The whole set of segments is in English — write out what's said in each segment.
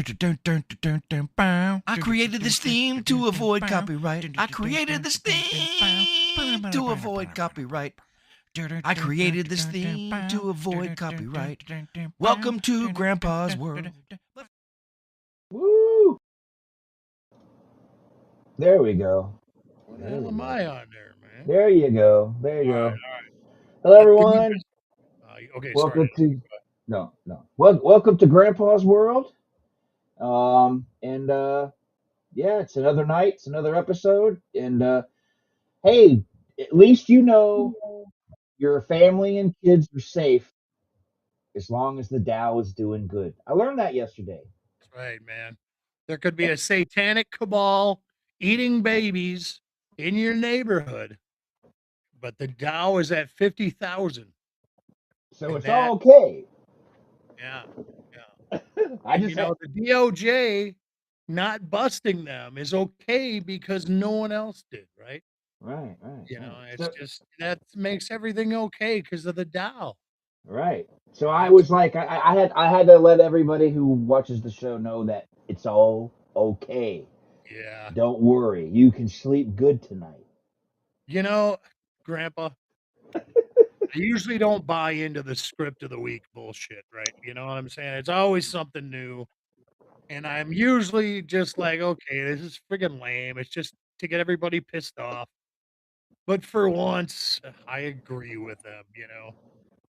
I created this theme to avoid copyright. I created this theme to avoid copyright. I created this theme to avoid copyright. Welcome to Grandpa's World. Woo! There we go. What the hell am I on there, man? There you go. There you All right, go. all right. Hello, Give me everyone. this. Okay, Welcome sorry. to welcome to Grandpa's World. Yeah, it's another night. It's another episode. And hey, at least you know your family and kids are safe as long as the Dow is doing good. I learned that yesterday. That's right, man. There could be a satanic cabal eating babies in your neighborhood, but the Dow is at 50,000. So And it's that, all okay. yeah. I And, just had, the DOJ not busting them is okay because no one else did, right? right. It's So just that makes everything okay because of the Dow. right. So I That's was like, I had to let everybody who watches the show know that it's all okay. yeah. Don't worry, you can sleep good tonight. Grandpa, I usually don't buy into the script of the week bullshit, right? You know what I'm saying? It's always something new. And I'm usually just like, okay, this is friggin' lame. It's just to get everybody pissed off. But for once, I agree with them,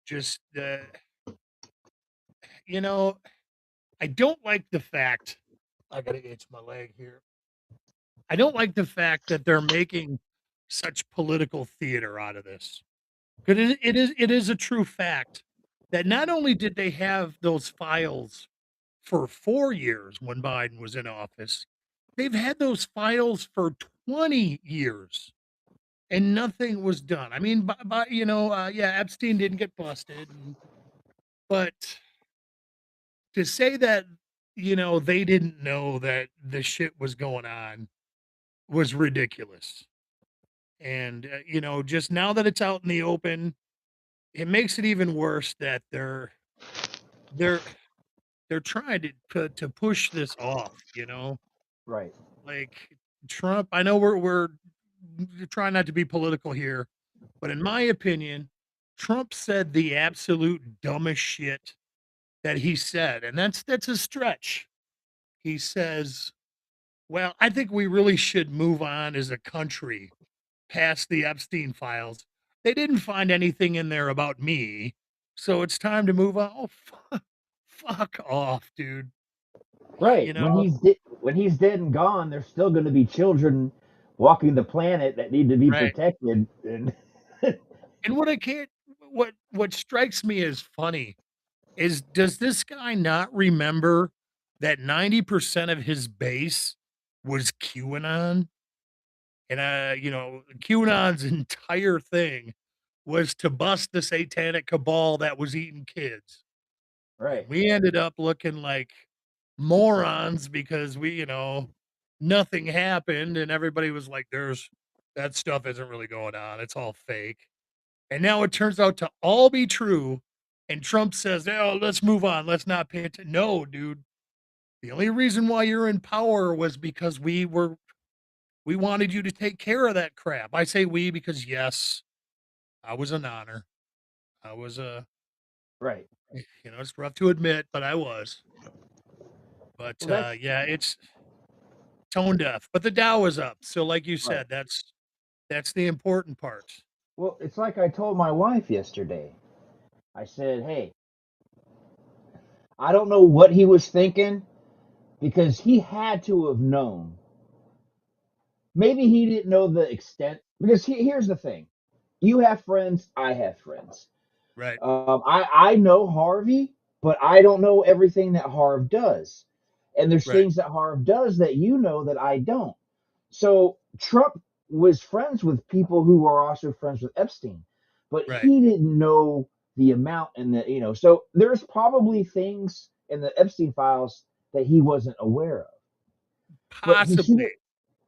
Just, you know, I don't like the fact, I gotta itch my leg here. I don't like the fact that they're making such political theater out of this. Because it is a true fact that not only did they have those files for 4 years when Biden was in office, they've had those files for 20 years and nothing was done. I mean, yeah, Epstein didn't get busted, but to say that, they didn't know that the shit was going on was ridiculous. And, just now that it's out in the open, it makes it even worse that they're trying to push this off. Right. Like Trump, I know we're trying not to be political here, but in my opinion, Trump said the absolute dumbest shit that he said, and that's a stretch. He says, "Well, I think we really should move on as a country past the Epstein files. They didn't find anything in there about me, so it's time to move on." Oh, fuck off, dude. Right. You When know, he's dead and gone, there's still going to be children walking the planet that need to be right? protected. And And what I can't, what strikes me as funny is, does this guy not remember that 90% of his base was QAnon? And QAnon's entire thing was to bust the satanic cabal that was eating kids. And right. we ended up looking like morons because nothing happened and everybody was like, that stuff isn't really going on. It's all fake. And now it turns out to all be true. And Trump says, "Oh, let's move on. Let's not pay attention." No, dude. The only reason why you're in power was because we wanted you to take care of that crap. I say we because, yes, I was an honor. I was Right. it's rough to admit, but I was. But Well, that's yeah, it's tone deaf. But the Dow is up. So like you right. said, that's the important part. Well, it's like I told my wife yesterday. I said, "Hey, I don't know what he was thinking because he had to have known. Maybe he didn't know the extent. Because here's the thing: you have friends, I have friends. Right. I know Harvey, but I don't know everything that Harv does. And there's Right. things that Harv does that you know that I don't. So Trump was friends with people who are also friends with Epstein, but Right. he didn't know the amount and so there's probably things in the Epstein files that he wasn't aware of. But Possibly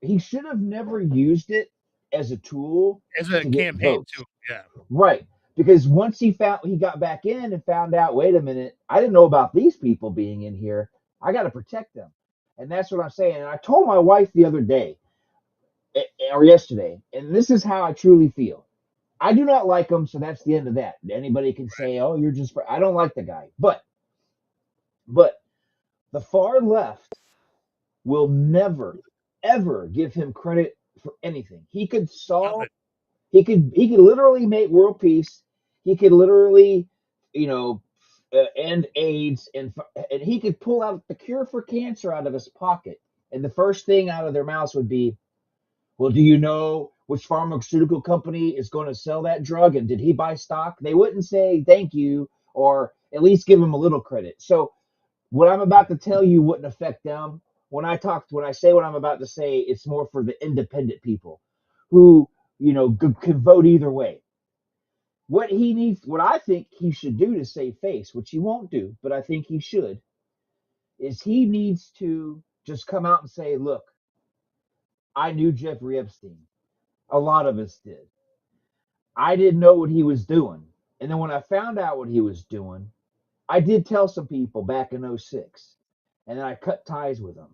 he should have never used it as a tool as a to get campaign too. votes. Yeah. Right. Because once he got back in and found out, wait a minute, I didn't know about these people being in here. I got to protect them. And that's what I'm saying. And I told my wife the other day or yesterday, and this is how I truly feel. I do not like him, so that's the end of that. Anybody can say, "Oh, you're just," I don't like the guy, but the far left will never ever give him credit for anything. He could solve. Nothing. He could literally make world peace. He could literally, you know, end AIDS, and he could pull out the cure for cancer out of his pocket. And the first thing out of their mouths would be, "Well, do you know which pharmaceutical company is going to sell that drug? And did he buy stock?" They wouldn't say thank you or at least give him a little credit. So what I'm about to tell you wouldn't affect them. When I say what I'm about to say, it's more for the independent people who, can vote either way. What I think he should do to save face, which he won't do, but I think he should, is he needs to just come out and say, "Look, I knew Jeffrey Epstein. A lot of us did. I didn't know what he was doing. And then when I found out what he was doing, I did tell some people back in '06, and then I cut ties with him.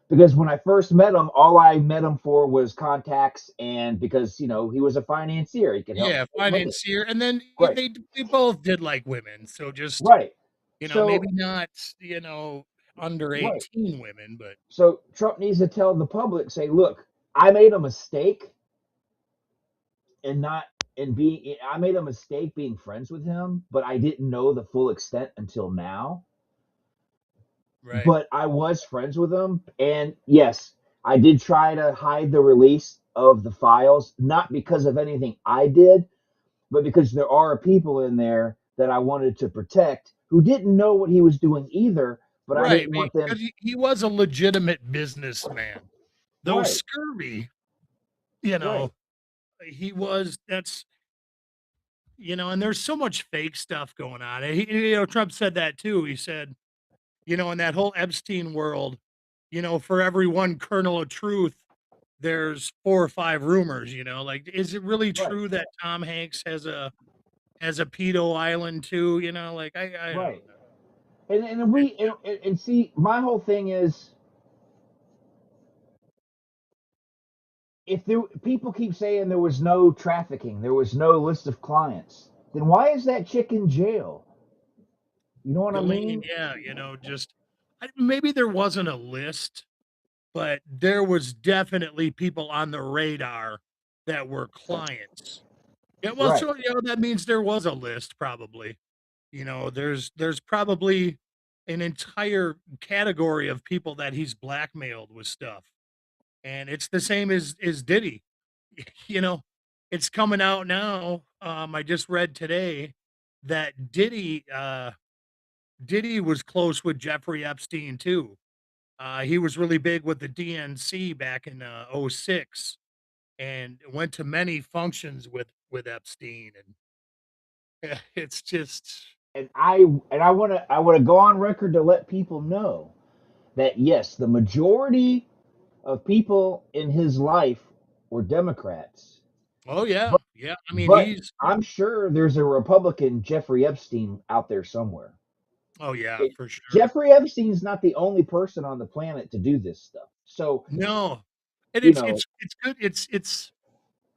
Because when I first met him, all I met him for was contacts, and because, he was a financier, he could help me Yeah, make money. financier, and then Great. they both did like women, so just, Right. maybe So, not, under right. 18 women, but So Trump needs to tell the public, say, "Look, I made a mistake and not and being I made a mistake being friends with him, but I didn't know the full extent until now. right. But I was friends with him, and yes, I did try to hide the release of the files, not because of anything I did, but because there are people in there that I wanted to protect who didn't know what he was doing either, but I Right, didn't want them." because he was a legitimate businessman. Though Right, scurvy, you right, know, he was that's and there's so much fake stuff going on. And Trump said that too. He said, in that whole Epstein world, for every one kernel of truth, there's 4 or 5 rumors, like, is it really right, true that Tom Hanks has a pedo island too? Like I don't right. know. And It, we and see, my whole thing is, if there people keep saying there was no trafficking, there was no list of clients, then why is that chick in jail? You know what I Ghislaine, mean? yeah, just maybe there wasn't a list, but there was definitely people on the radar that were clients. Yeah, well, Right. so that means there was a list probably. There's probably an entire category of people that he's blackmailed with stuff. And it's the same as Diddy. You know, it's coming out now. I just read today that Diddy was close with Jeffrey Epstein too. He was really big with the DNC back in '06 and went to many functions with Epstein, and it's just And I want to go on record to let people know that yes, the majority of people in his life were Democrats, oh yeah, but yeah. I mean, but he's I'm sure there's a Republican Jeffrey Epstein out there somewhere. oh yeah, It, for sure. Jeffrey Epstein's not the only person on the planet to do this stuff. So, No, and you it's know, it's it's good. It's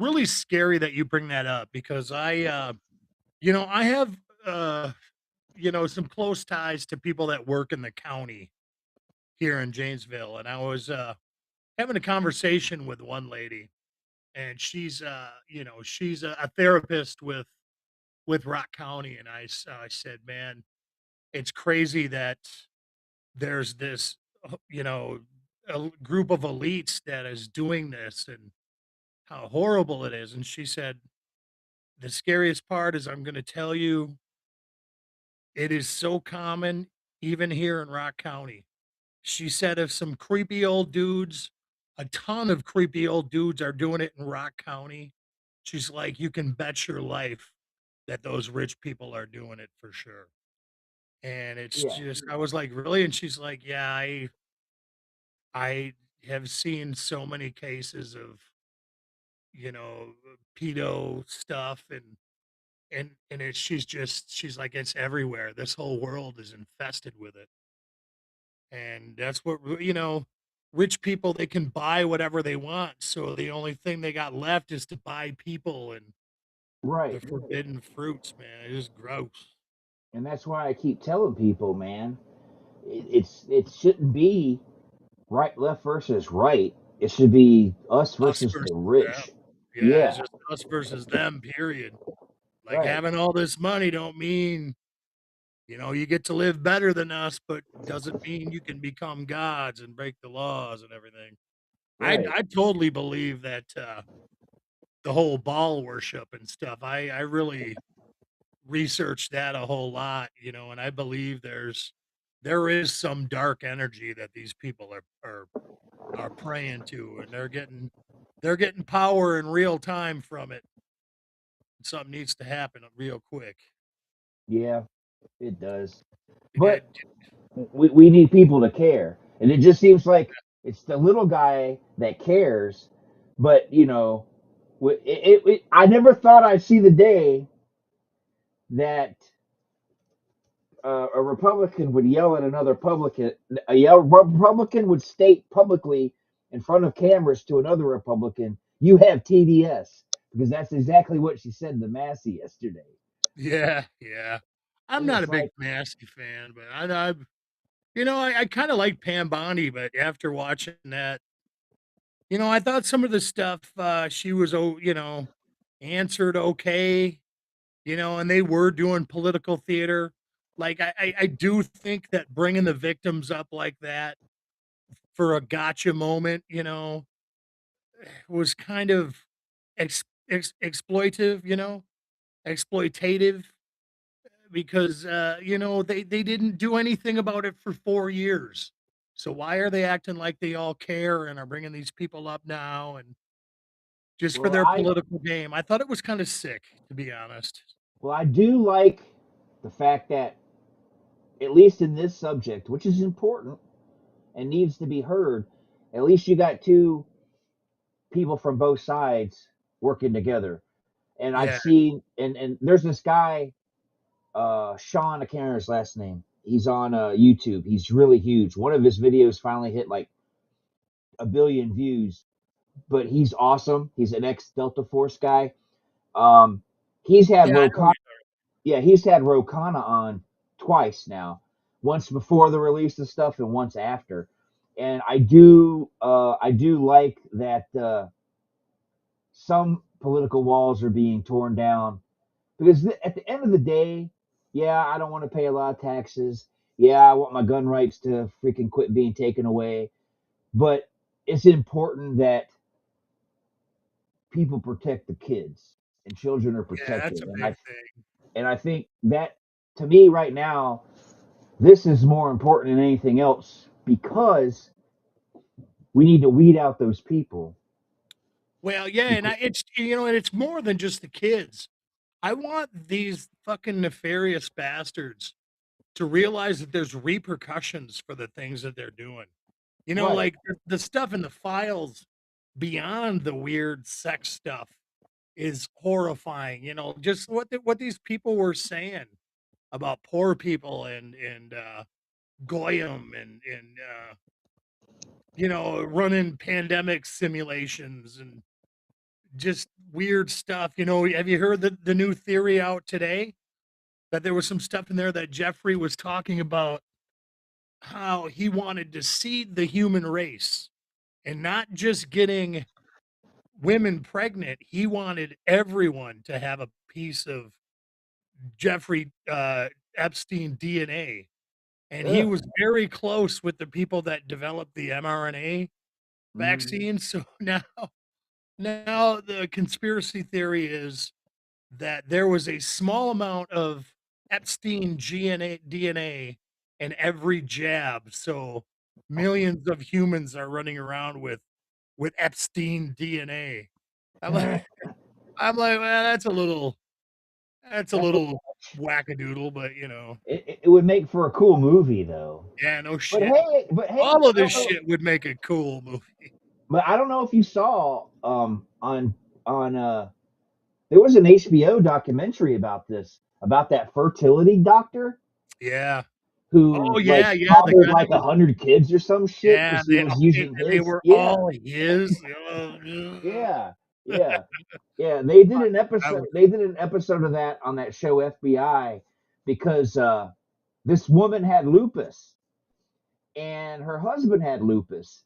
really scary that you bring that up because I have some close ties to people that work in the county here in Janesville, and I was having a conversation with one lady, and she's a therapist with Rock County, and I said, man, it's crazy that there's this group of elites that is doing this and how horrible it is. And she said, the scariest part is I'm going to tell you, it is so common even here in Rock County. She said if some creepy old dudes, a ton of creepy old dudes are doing it in Rock County, she's like, you can bet your life that those rich people are doing it for sure. And it's yeah, just, I was like, really? And she's like, yeah, I have seen so many cases of, pedo stuff and she's like, it's everywhere. This whole world is infested with it. And that's what, rich people, they can buy whatever they want. So the only thing they got left is to buy people and the Right. forbidden fruits, man. It is gross. And that's why I keep telling people, man, it shouldn't be right left versus right. It should be us Us versus the versus them. rich. Yeah, it's Yeah, just us versus them, period. Like right, having all this money don't mean, you get to live better than us, but doesn't mean you can become gods and break the laws and everything. right. I totally believe that the whole ball worship and stuff. I really researched that a whole lot, and I believe there is some dark energy that these people are praying to, and they're getting power in real time from it. Something needs to happen real quick. Yeah, it does. Did, But we need people to care. And it just seems like it's the little guy that cares. But, I never thought I'd see the day that a Republican would yell at another Republican. Republican would state publicly in front of cameras to another Republican, "You have TDS," because that's exactly what she said to Massey yesterday. yeah, yeah. I'm And not a it's big like, Massey fan, but I kind of like Pam Bondi, but after watching that, I thought some of the stuff she was, answered okay, and they were doing political theater. Like I do think that bringing the victims up like that for a gotcha moment, was kind of exploitive, exploitative because they didn't do anything about it for 4 years. So why are they acting like they all care and are bringing these people up now and just for well, their I political game? I thought it was kind of sick, to be honest. well, I do like the fact that at least in this subject, which is important and needs to be heard, at least you got two people from both sides working together. And I've Yeah, seen, and there's this guy, Sean, I can't remember his last name. He's on YouTube. He's really huge. One of his videos finally hit like 1 billion views, but he's awesome. He's an ex Delta Force guy. Um, he's had yeah, I know. Rokana, yeah, he's had Rokana on twice now. Once before the release of stuff, and once after. And I do like that some political walls are being torn down because at the end of the day, yeah, I don't want to pay a lot of taxes. Yeah, I want my gun rights to freaking quit being taken away. But it's important that people protect the kids and children are Yeah, that's protected. a And big I thing. and I think that to me right now, this is more important than anything else because we need to weed out those people. Well, yeah, and and it's more than just the kids. I want these fucking nefarious bastards to realize that there's repercussions for the things that they're doing. Right. Like the stuff in the files beyond the weird sex stuff is horrifying. Just what these people were saying about poor people and goyim and running pandemic simulations and just weird stuff. Have you heard the new theory out today that there was some stuff in there that Jeffrey was talking about how he wanted to seed the human race and not just getting women pregnant. He wanted everyone to have a piece of Jeffrey Epstein DNA. And he Ugh. was very close with the people that developed the mRNA Mm. vaccine. So now the conspiracy theory is that there was a small amount of Epstein DNA in every jab. So millions of humans are running around with Epstein DNA. I'm like, well, that's a That's what little wackadoodle, but it would make for a cool movie though. yeah, no But shit. hey, but hey, All of I this don't know. shit would make a cool movie. But I don't know if you saw on there was an HBO documentary about this about that fertility doctor. Yeah. who Oh like yeah, yeah. The fathered guy that like was 100 kids or some shit yeah, because he was and using they his. were Yeah, all his. yeah, yeah, yeah. They did an I episode. was They did an episode of that on that show FBI because this woman had lupus and her husband had lupus,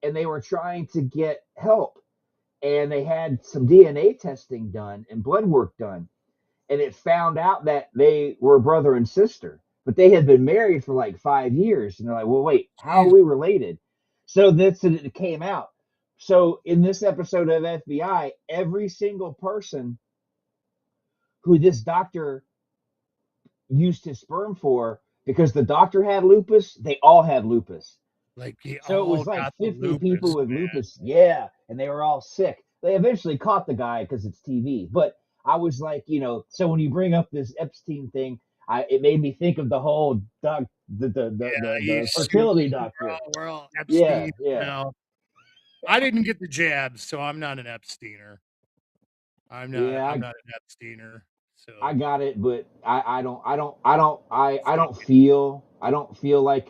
and they were trying to get help, and they had some DNA testing done and blood work done, and it found out that they were brother and sister, but they had been married for like 5 years, and they're like, well, wait, how are jeez, we related? So that's it came out. So in this episode of FBI, every single person who this doctor used his sperm for, because the doctor had lupus, they all had lupus. like they So it all was like got the 50 people lupus, with man. lupus. Yeah. And they were all sick. They eventually caught the guy because it's TV. But I was like, so when you bring up this Epstein thing, it made me think of the whole You the stupid. fertility doctor. We're all Yeah, Epstein yeah, now. I didn't get the jabs, so I'm not an Epsteiner. yeah. I'm not an Epsteiner. I So got it, but fuck I don't feel like.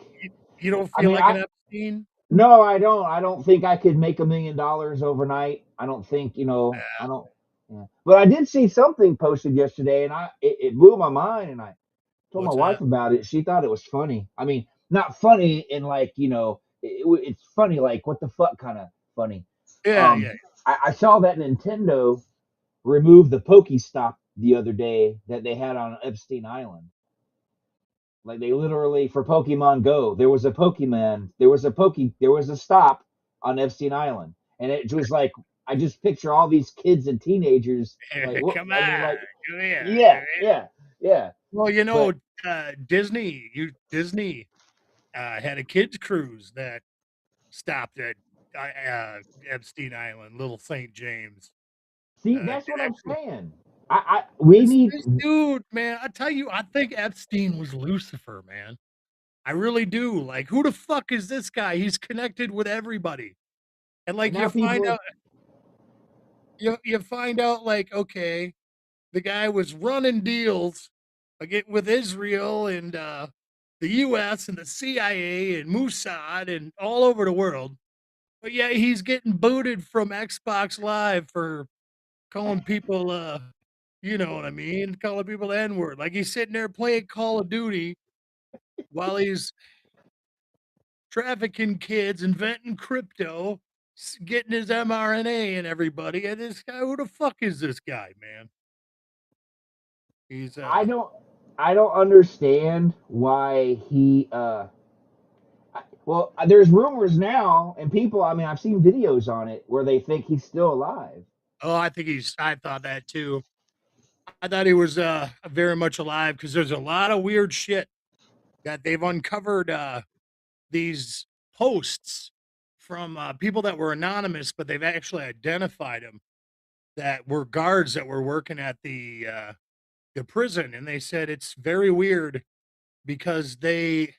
you don't I feel mean, like an Epstein? no, I don't. I don't think I could make $1 million overnight. I don't think, I Yeah. don't. Yeah. But I did see something posted yesterday, and it blew my mind. And I told my What's wife that? about it. She thought it was funny. I mean, not funny in like it's funny like what the fuck kind of funny. Yeah, Um, yeah. I saw that Nintendo remove the Pokestop the other day that they had on Epstein Island. Like they literally for Pokemon Go, there was a stop on Epstein Island, and it was like I just picture all these kids and teenagers like what Come I mean on, like come here, come yeah here. yeah yeah, Well, but Disney had a kids cruise that stopped at Epstein Island, Little St. James. see that's Did what I'm actually saying. I we need this dude, man, I tell you, I think Epstein was Lucifer, man. I really do. Like, who the fuck is this guy? He's connected with everybody. And and like now people you find out like, okay, the guy was running deals again with Israel and the US and the CIA and Mossad and all over the world. But yeah, he's getting booted from Xbox Live for calling people you know what I mean, calling people the N-word. Like he's sitting there playing Call of Duty while he's trafficking kids, inventing crypto, getting his mRNA and everybody. And this guy, who the fuck is this guy, man? He's I don't I don't understand why he well there's rumors now and people I mean I've seen videos on it where they think he's still alive. oh, I thought that too. I thought he was very much alive because there's a lot of weird shit that they've uncovered these posts from people that were anonymous, but they've actually identified them that were guards that were working at the prison, and they said it's very weird because they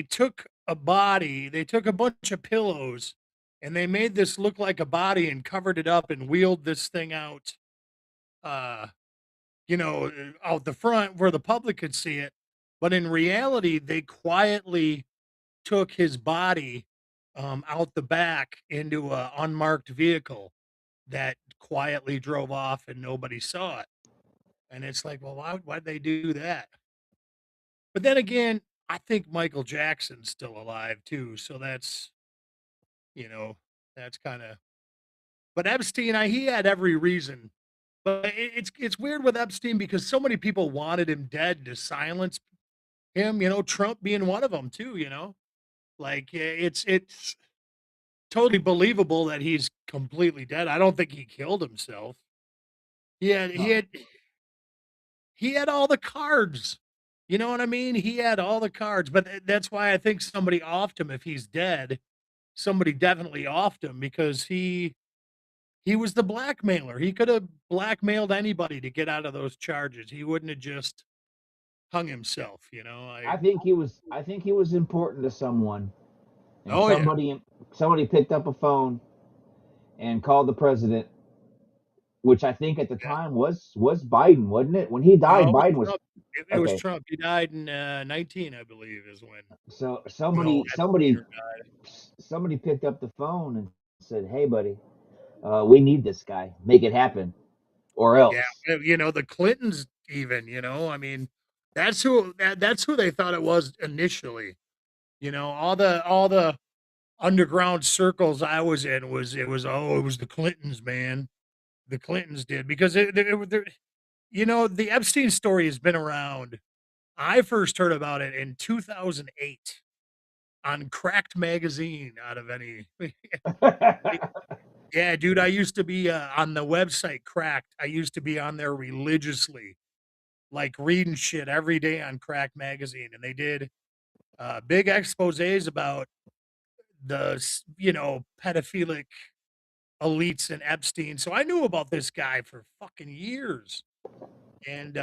took a body, they took a bunch of pillows, and they made this look like a body and covered it up and wheeled this thing out, uh, out the front where the public could see it. But in reality, they quietly took his body out the back into a unmarked vehicle that quietly drove off and nobody saw it. And it's like, well, why'd they do that? But then again, I think Michael Jackson's still alive too. So you know, that's kind of. But Epstein, he had every reason. But it's weird with Epstein because so many people wanted him dead to silence him. You know, Trump being one of them too. You know, like it's totally believable that he's completely dead. I don't think he killed himself. He had he No. had he had all the cards. You know what I mean? He had all the cards, but that's why I think somebody offed him if he's dead. Somebody definitely offed him because he was the blackmailer. He could have blackmailed anybody to get out of those charges. He wouldn't have just hung himself, you know. I think he was important to someone, and Oh yeah. somebody picked up a phone and called the president, which I think at the Yeah. time was Biden, wasn't it? When he No, died, it was Biden was Trump. It was Okay. Trump. He died in 19, I believe, is when So Epstein. somebody picked up the phone and said, "Hey, buddy, we need this guy. Make it happen, or Yeah, else." the Clintons even, I mean, that's who they thought it was initially. All the underground circles I was in it was the Clintons, man. The Clintons did because the Epstein story has been around. I first heard about it in 2008 on Cracked magazine out of any. Yeah, dude, I used to be on the website Cracked. I used to be on there religiously, like reading shit every day on Cracked magazine, and they did big exposés about the pedophilic elites and Epstein. So I knew about this guy for fucking years. And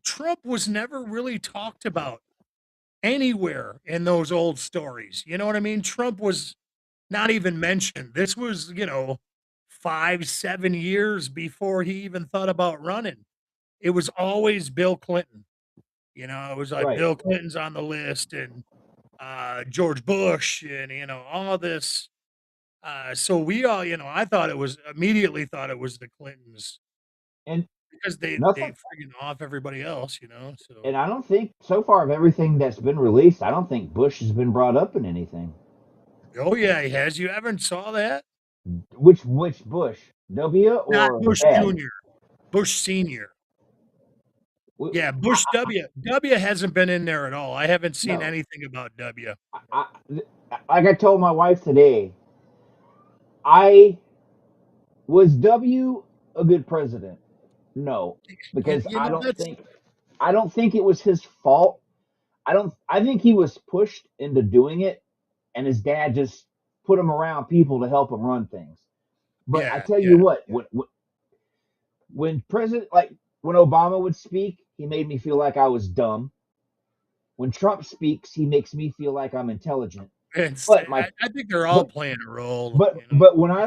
Trump was never really talked about anywhere in those old stories. You know what I mean? Trump was not even mentioned. This was, 5, 7 years before he even thought about running. It was always Bill Clinton. It was like Right. Bill Clinton's on the list and George Bush and, all this. So we all, I thought it was immediately thought it was the Clintons And because they nothing. friggin' off everybody else. So And I don't think so far of everything that's been released, I don't think Bush has been brought up in anything. oh yeah, he has. You haven't saw that? Which Bush? W Not or Bush Dad? Jr., Bush Senior. W- Yeah, Bush W hasn't been in there at all. I haven't seen No. anything about W. I, like I told my wife today, I was W a good president? No, You, because you know that's I don't think it was his fault. I think he was pushed into doing it, and his dad just put him around people to help him run things. But I yeah, tell you yeah. what, when president like when Obama would speak, he made me feel like I was dumb. When Trump speaks, he makes me feel like I'm intelligent. It's But I think they're all but playing a role. but when I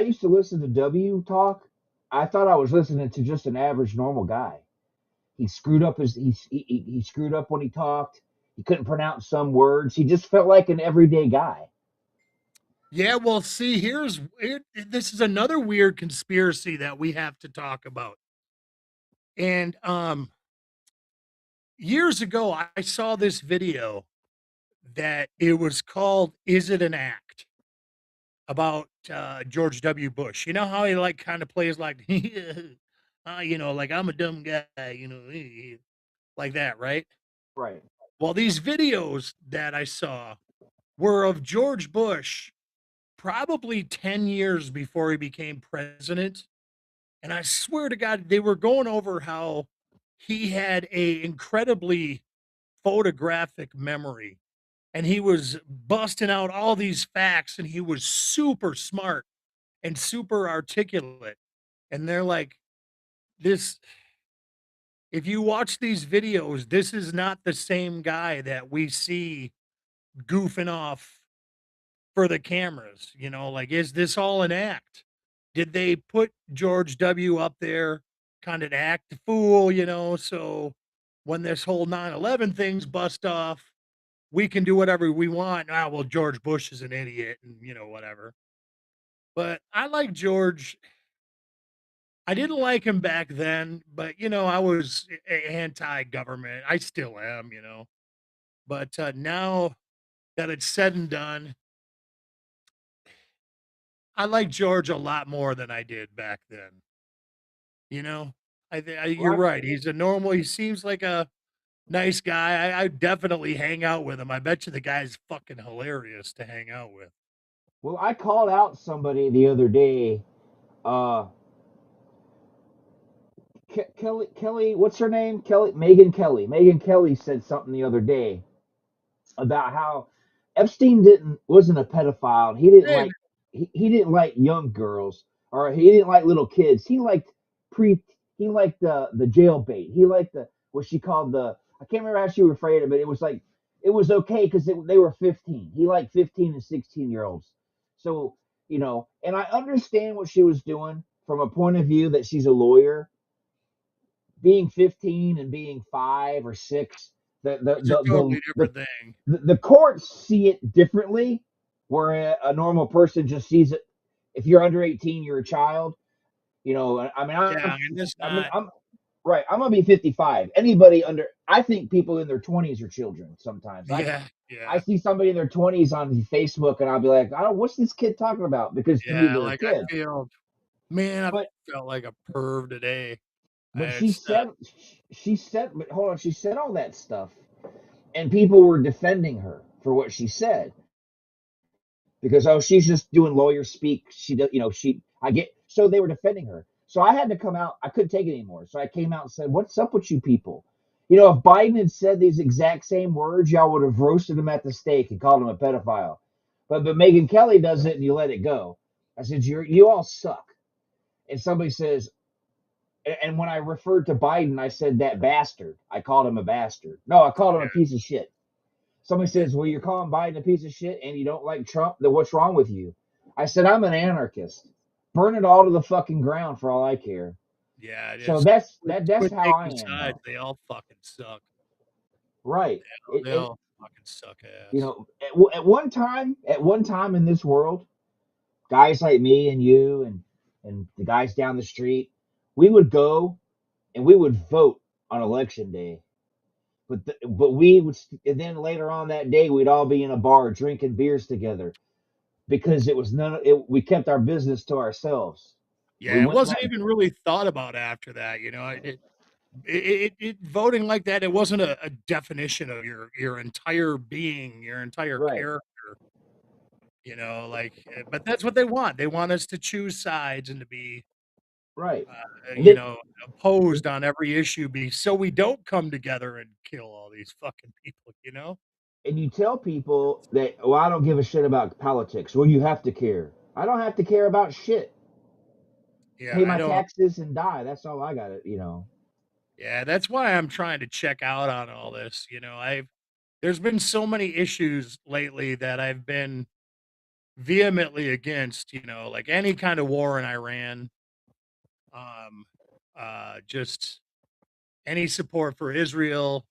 used to listen to W talk, I thought I was listening to just an average normal guy. He screwed up he screwed up when he talked. He couldn't pronounce some words. He just felt like an everyday guy. Yeah, well, see, this is another weird conspiracy that we have to talk about. And years ago, I saw this video that it was called "Is It an Act?" about George W. Bush. You know how he like kind of plays like, like I'm a dumb guy, like that, right? Right. Well, these videos that I saw were of George Bush probably 10 years before he became president. And I swear to God, they were going over how he had a incredibly photographic memory and he was busting out all these facts and he was super smart and super articulate. And they're like, this, if you watch these videos, this is not the same guy that we see goofing off for the cameras. Like, is this all an act? Did they put George W. up there kind of to act the fool, so when this whole 9/11 thing's bust off, we can do whatever we want. Ah, well, George Bush is an idiot and, whatever. But I like George. I didn't like him back then, but, I was anti-government. I still am. But now that it's said and done, I like George a lot more than I did back then. You know, you're Well, right. He seems like a nice guy. I definitely hang out with him. I bet you the guy's fucking hilarious to hang out with. I called out somebody the other day. Uh, Kelly, what's her name? Kelly, Megan Kelly. Megan Kelly said something the other day about how Epstein didn't wasn't a pedophile. Hey, He didn't like young girls or he didn't like little kids. Pre he liked the jailbait. He liked the what she called the I can't remember how she rephrased it, but it was like it was okay because they were 15. He liked 15 and 16-year-olds. So and I understand what she was doing from a point of view that she's a lawyer, being 15 and being 5 or 6, the the It's a the the totally the, different thing. the courts see it differently, where a normal person just sees it. If you're under 18, you're a child. I mean, Yeah, and it's not. I'm right. I'm gonna be 55. Anybody under, I think people in their 20s are children. Sometimes Yeah, I yeah, see somebody in their 20s on Facebook, and I'll be like, I don't. What's this kid talking about? Because to me, yeah. they're a Like I kid. feel, man, I But felt like a perv today. but she It's said she said. But hold on, she said all that stuff, and people were defending her for what she said, because she's just doing lawyer speak. She does, she I get so they were defending her. So I had to come out. I couldn't take it anymore. So I came out and said, "What's up with you people? If Biden had said these exact same words, y'all would have roasted him at the stake and called him a pedophile. But Megan Kelly does it and you let it go." I said, "You all suck." And somebody says, and when I referred to Biden, I said that bastard. I called him a bastard. No, I called him a yeah, piece of shit. Somebody says, "Well, you're calling Biden a piece of shit and you don't like Trump, then what's wrong with you?" I said, "I'm an anarchist. Burn it all to the fucking ground for all I care." yeah. So Just that's quit how I taking am, sides. though. They all fucking suck. Right. They It all fucking suck ass. at one time in this world, guys like me and you and the guys down the street, we would go and we would vote on election day. But we would, and then later on that day, we'd all be in a bar drinking beers together, because it was none. We kept our business to ourselves. We Yeah, it wouldn't wasn't let. even really thought about after that. Voting like that. It wasn't a definition of your entire being, your entire Right, character. But that's what they want. They want us to choose sides and to be, right, uh, and you then know, opposed on every issue, so we don't come together and kill all these fucking people. and you tell people that, "Well, I don't give a shit about politics." Well, you have to care. I don't have to care about shit. Yeah, Pay I my don't. taxes and die. That's all I got to. Yeah, that's why I'm trying to check out on all this. I've There's been so many issues lately that I've been vehemently against. Like any kind of war in Iran, um, just any support for Israel.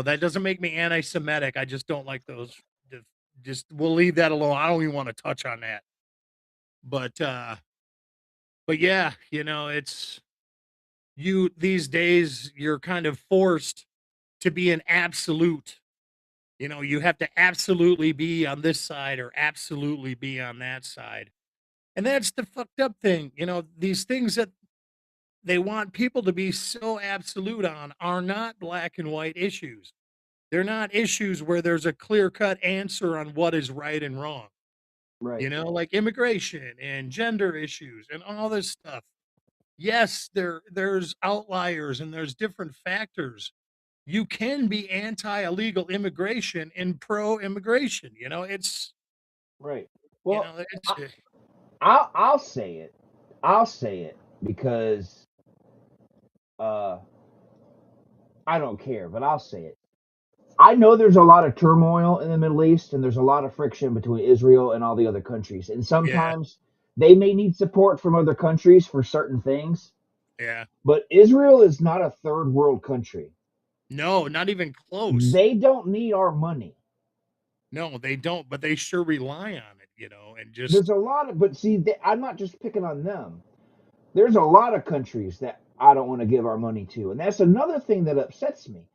That doesn't make me anti-Semitic. I just don't like those. the- Just we'll leave that alone. I don't even want to touch on that. But yeah, it's you these days. You're kind of forced to be an absolute. You have to absolutely be on this side or absolutely be on that side. And that's the fucked up thing. These things that they want people to be so absolute on are not black and white issues. They're not issues where there's a clear cut answer on what is right and wrong. Right, Like immigration and gender issues and all this stuff. Yes, there's outliers and there's different factors. You can be anti illegal immigration and pro immigration. right. Well, It's I, I'll say it. I'll say it because uh, I don't care, but I'll say it. I know there's a lot of turmoil in the Middle East, and there's a lot of friction between Israel and all the other countries. And yeah, sometimes they may need support from other countries for certain things. yeah. But Israel is not a third world country. No, not even close. They don't need our money. No, they don't, but they sure rely on it, and There's just a lot of, but see, I'm not just picking on them. There's a lot of countries that I don't want to give our money to. And that's another thing that upsets me.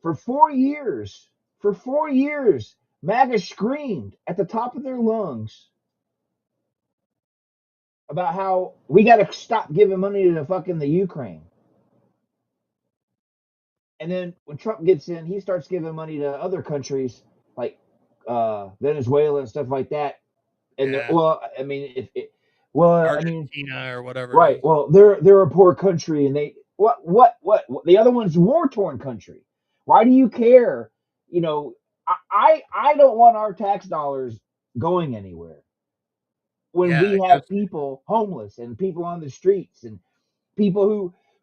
For 4 years, for 4 years, MAGA screamed at the top of their lungs about how we got to stop giving money to fucking the Ukraine. And then when Trump gets in, he starts giving money to other countries like Venezuela and stuff like that. And yeah, well, I mean, well, I mean, Argentina or whatever it right. is. Well, they're a poor country, and they what the other one's war torn country. Why do you care? I don't want our tax dollars going anywhere when Yeah, we have just people homeless and people on the streets and people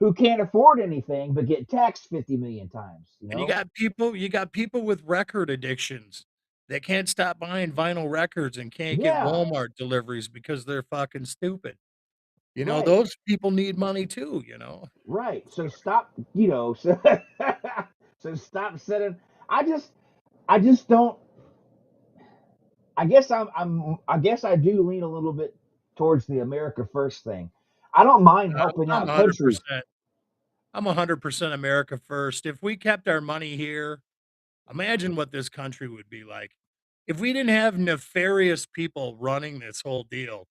who can't afford anything but get taxed 50 million times. and you got people with record addictions that can't stop buying vinyl records and can't get Yeah, Walmart deliveries because they're fucking stupid. Right. those people need money too, Right. So stop, so, so stop setting. I just, I just don't. I guess I do lean a little bit towards the America First thing. I don't mind helping I'm out countries. 100%. I'm 100% America first. If we kept our money here, imagine what this country would be like. If we didn't have nefarious people running this whole deal,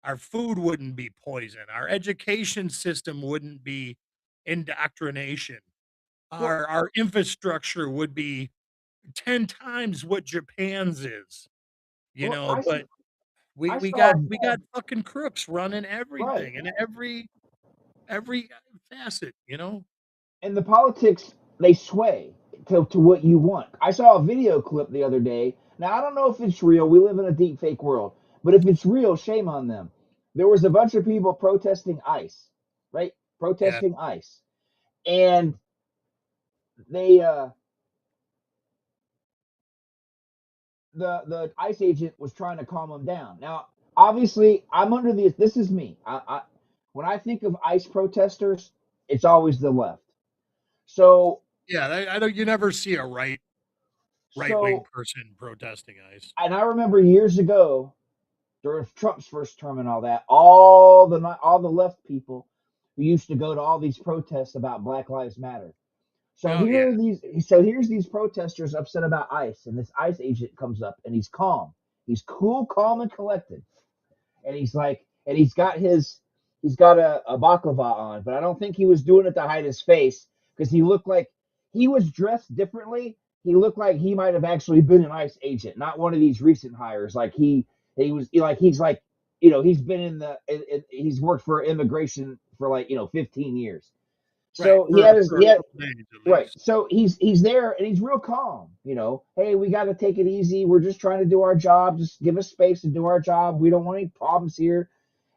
our food wouldn't be poison. Our education system wouldn't be indoctrination. Well, Our infrastructure would be 10 times what Japan's is, well, but we I we saw got we got fucking crooks running right, everything in every facet. and the politics they sway to what you want. I saw a video clip the other day. Now I don't know if it's real. We live in a deep fake world, but if it's real, shame on them. There was a bunch of people protesting ICE, right? Yeah. Protesting ICE, and they the ICE agent was trying to calm them down. Now, obviously, I'm under the. This is me. When I think of ICE protesters, it's always the left. So Yeah, I don't you never see a right-wing so, person protesting ICE. and I remember years ago during Trump's first term and all that, all the left people who used to go to all these protests about Black Lives Matter. So Oh, yeah. here's these protesters upset about ICE, and this ICE agent comes up and he's calm. He's cool, calm, and collected. And he's like, and he's got a baklava on, but I don't think he was doing it to hide his face because he looked like he was dressed differently. He looked like he might have actually been an ICE agent, not one of these recent hires. Like he's like, he's been he's worked for immigration for like 15 years. Right, So for a couple days at right. least. So he's there and he's real calm. Hey, we got to take it easy. We're just trying to do our job. Just give us space to do our job. We don't want any problems here.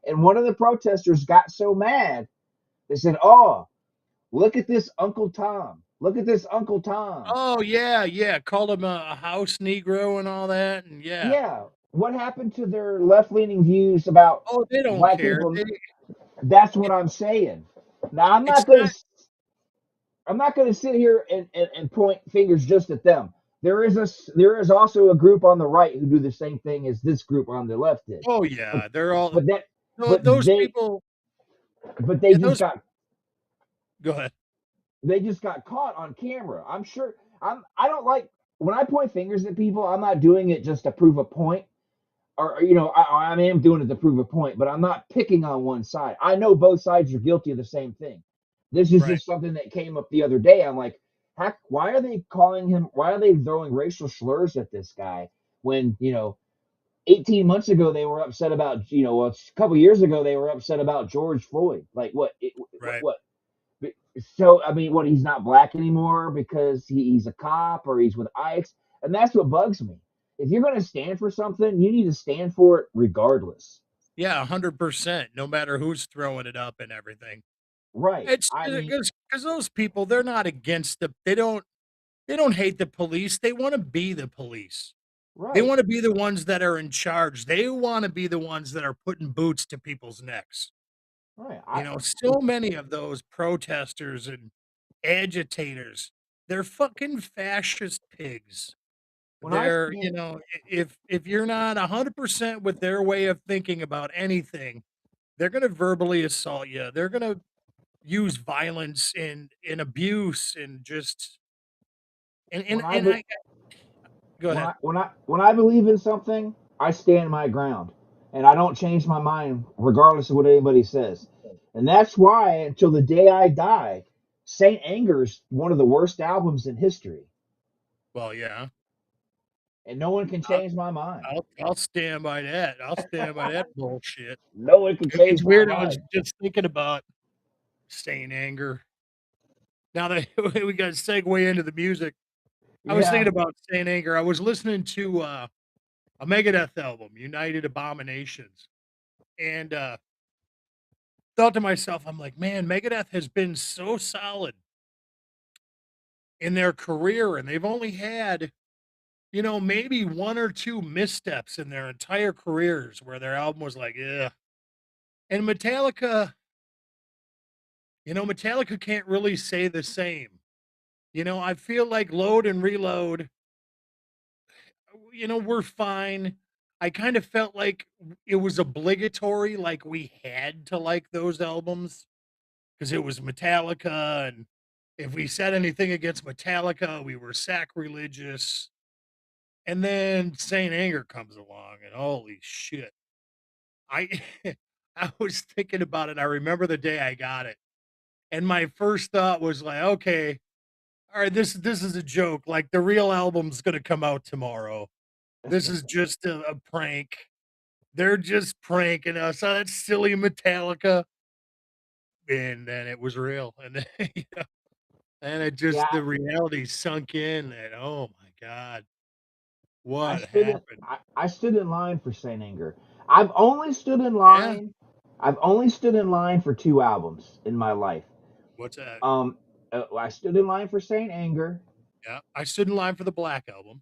And one of the protesters got so mad, they said, "Oh, look at this Uncle Tom. Look at this Uncle Tom." Oh, yeah, yeah, called him a house Negro and all that, and yeah. Yeah. What happened to their left leaning views about Oh, they don't black care. people? That's what It I'm saying. Now it's not I'm not going to sit here and point fingers just at them. There is also a group on the right who do the same thing as this group on the left did. Oh, But yeah, they're all but that no, but those people they yeah, just those got go ahead. caught on camera. I'm sure I don't like when I point fingers at people, I'm not doing it just to prove a point. Or I am doing it to prove a point, but I'm not picking on one side. I know both sides are guilty of the same thing. This is Right. just something that came up the other day. I'm like, heck, why are they calling him? Why are they throwing racial slurs at this guy when 18 months ago they were upset about a couple years ago they were upset about George Floyd. Like Right. what? So I mean, what? He's not black anymore because he's a cop or he's with ICE, and that's what bugs me. If you're going to stand for something, you need to stand for it regardless. Yeah, 100%, no matter who's throwing it up and everything. Right. It's I mean, because those people, they're not against they don't hate the police, they wanna be the police. They right. wanna be the ones that are in charge, they wanna be the ones that are putting boots to people's necks. Right. So many of those protesters and agitators, they're fucking fascist pigs. when I If you're not 100% with their way of thinking about anything, they're gonna verbally assault you. They're gonna use violence and abuse and just when I and be- I go ahead. when I believe in something, I stand my ground, and I don't change my mind regardless of what anybody says. And that's why, until the day I die, Saint Anger's one of the worst albums in history, Well, yeah. and no one can I'll change my mind. I'll stand by that. I'll stand by that bullshit. No one can It's change my weird. I was mind. just thinking about Saint Anger. Now that we got to segue into the music, I was Yeah, thinking about Saint Anger. I was listening to a Megadeth album, United Abominations, and thought to myself, I'm like, man, Megadeth has been so solid in their career, and they've only had maybe one or two missteps in their entire careers where their album was like, yeah. And Metallica, Metallica can't really say the same. I feel like Load and Reload, we're fine. I kind of felt like it was obligatory, like we had to like those albums because it was Metallica. And if we said anything against Metallica, we were sacrilegious. And then Saint Anger comes along, and holy shit. I I was thinking about it. I remember the day I got it. And my first thought was like, okay, all right, this is a joke. Like the real album's gonna come out tomorrow. This is just a prank. They're just pranking us. Oh, that's silly Metallica. And then it was real. And then, and it just Yeah, the reality sunk in and oh my God, I what stood in happened? I stood in line for Saint Anger. I've only stood in Yeah. line. I've only stood in line for two albums in my life. What's that? Um, I stood in line for Saint Anger, Yeah. I stood in line for the Black Album.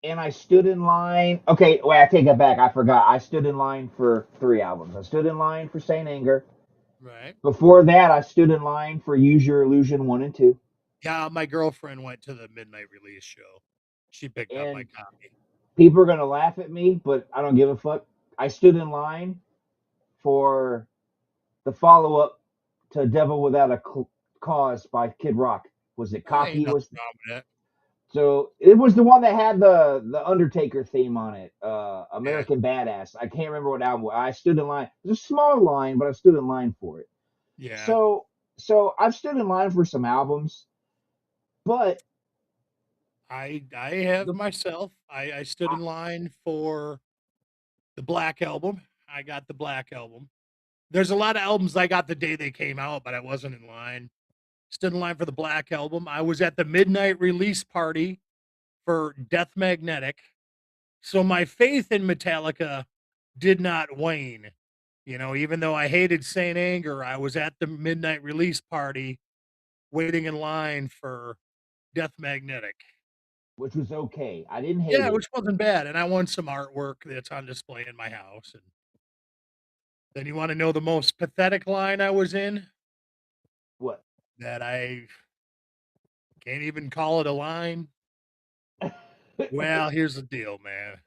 and I stood in line. Okay, wait, I take that back. I forgot. I stood in line for three albums. I stood in line for Saint Anger. Right. Before that, I stood in line for Use Your Illusion 1 and 2. Yeah, my girlfriend went to the midnight release show. She picked up my And copy. people are going to laugh at me, but I don't give a fuck. I stood in line for the follow up to Devil Without a Cause by Kid Rock. Was it I ain't Cocky? nothing Was wrong with that. So it was the one that had the Undertaker theme on it, Yeah. American Badass. I can't remember what album. I stood in line. It was a small line, but I stood in line for it. Yeah. So I've stood in line for some albums, but I have the myself. I stood I, in line for the Black Album. I got the Black Album. There's a lot of albums I got the day they came out, but I wasn't in line. Stood in line for the Black Album. I was at the midnight release party for Death Magnetic. So my faith in Metallica did not wane. Even though I hated Saint Anger, I was at the midnight release party waiting in line for Death Magnetic. which was okay. I didn't hate Yeah, it. which wasn't bad. And I won some artwork that's on display in my house. And then you want to know the most pathetic line I was in? What? That I can't even call it a line. Well, here's the deal, man.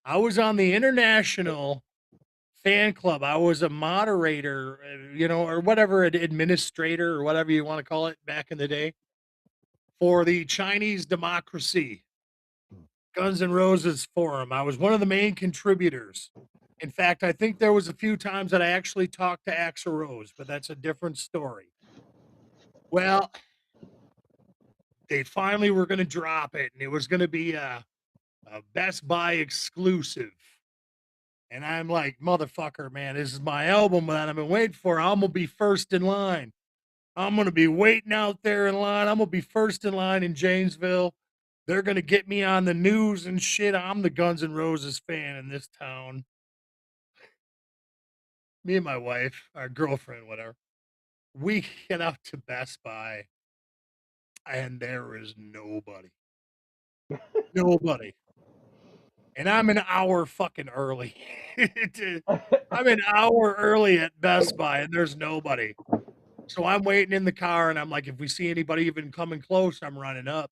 I was on the international fan club. I was a moderator, or whatever, an administrator or whatever you want to call it back in the day for the Chinese Democracy Guns N' Roses forum. I was one of the main contributors. In fact, I think there was a few times that I actually talked to Axl Rose, but that's a different story. Well, they finally were going to drop it, and it was going to be a Best Buy exclusive. And I'm like, motherfucker, man, this is my album that I've been waiting for. I'm going to be first in line. I'm going to be waiting out there in line. I'm going to be first in line in Janesville. They're going to get me on the news and shit. I'm the Guns N' Roses fan in this town. Me and my wife, our girlfriend, whatever, we get out to Best Buy and there is nobody. Nobody. And I'm an hour fucking early. I'm an hour early at Best Buy and there's nobody. So I'm waiting in the car and I'm like, if we see anybody even coming close, I'm running up.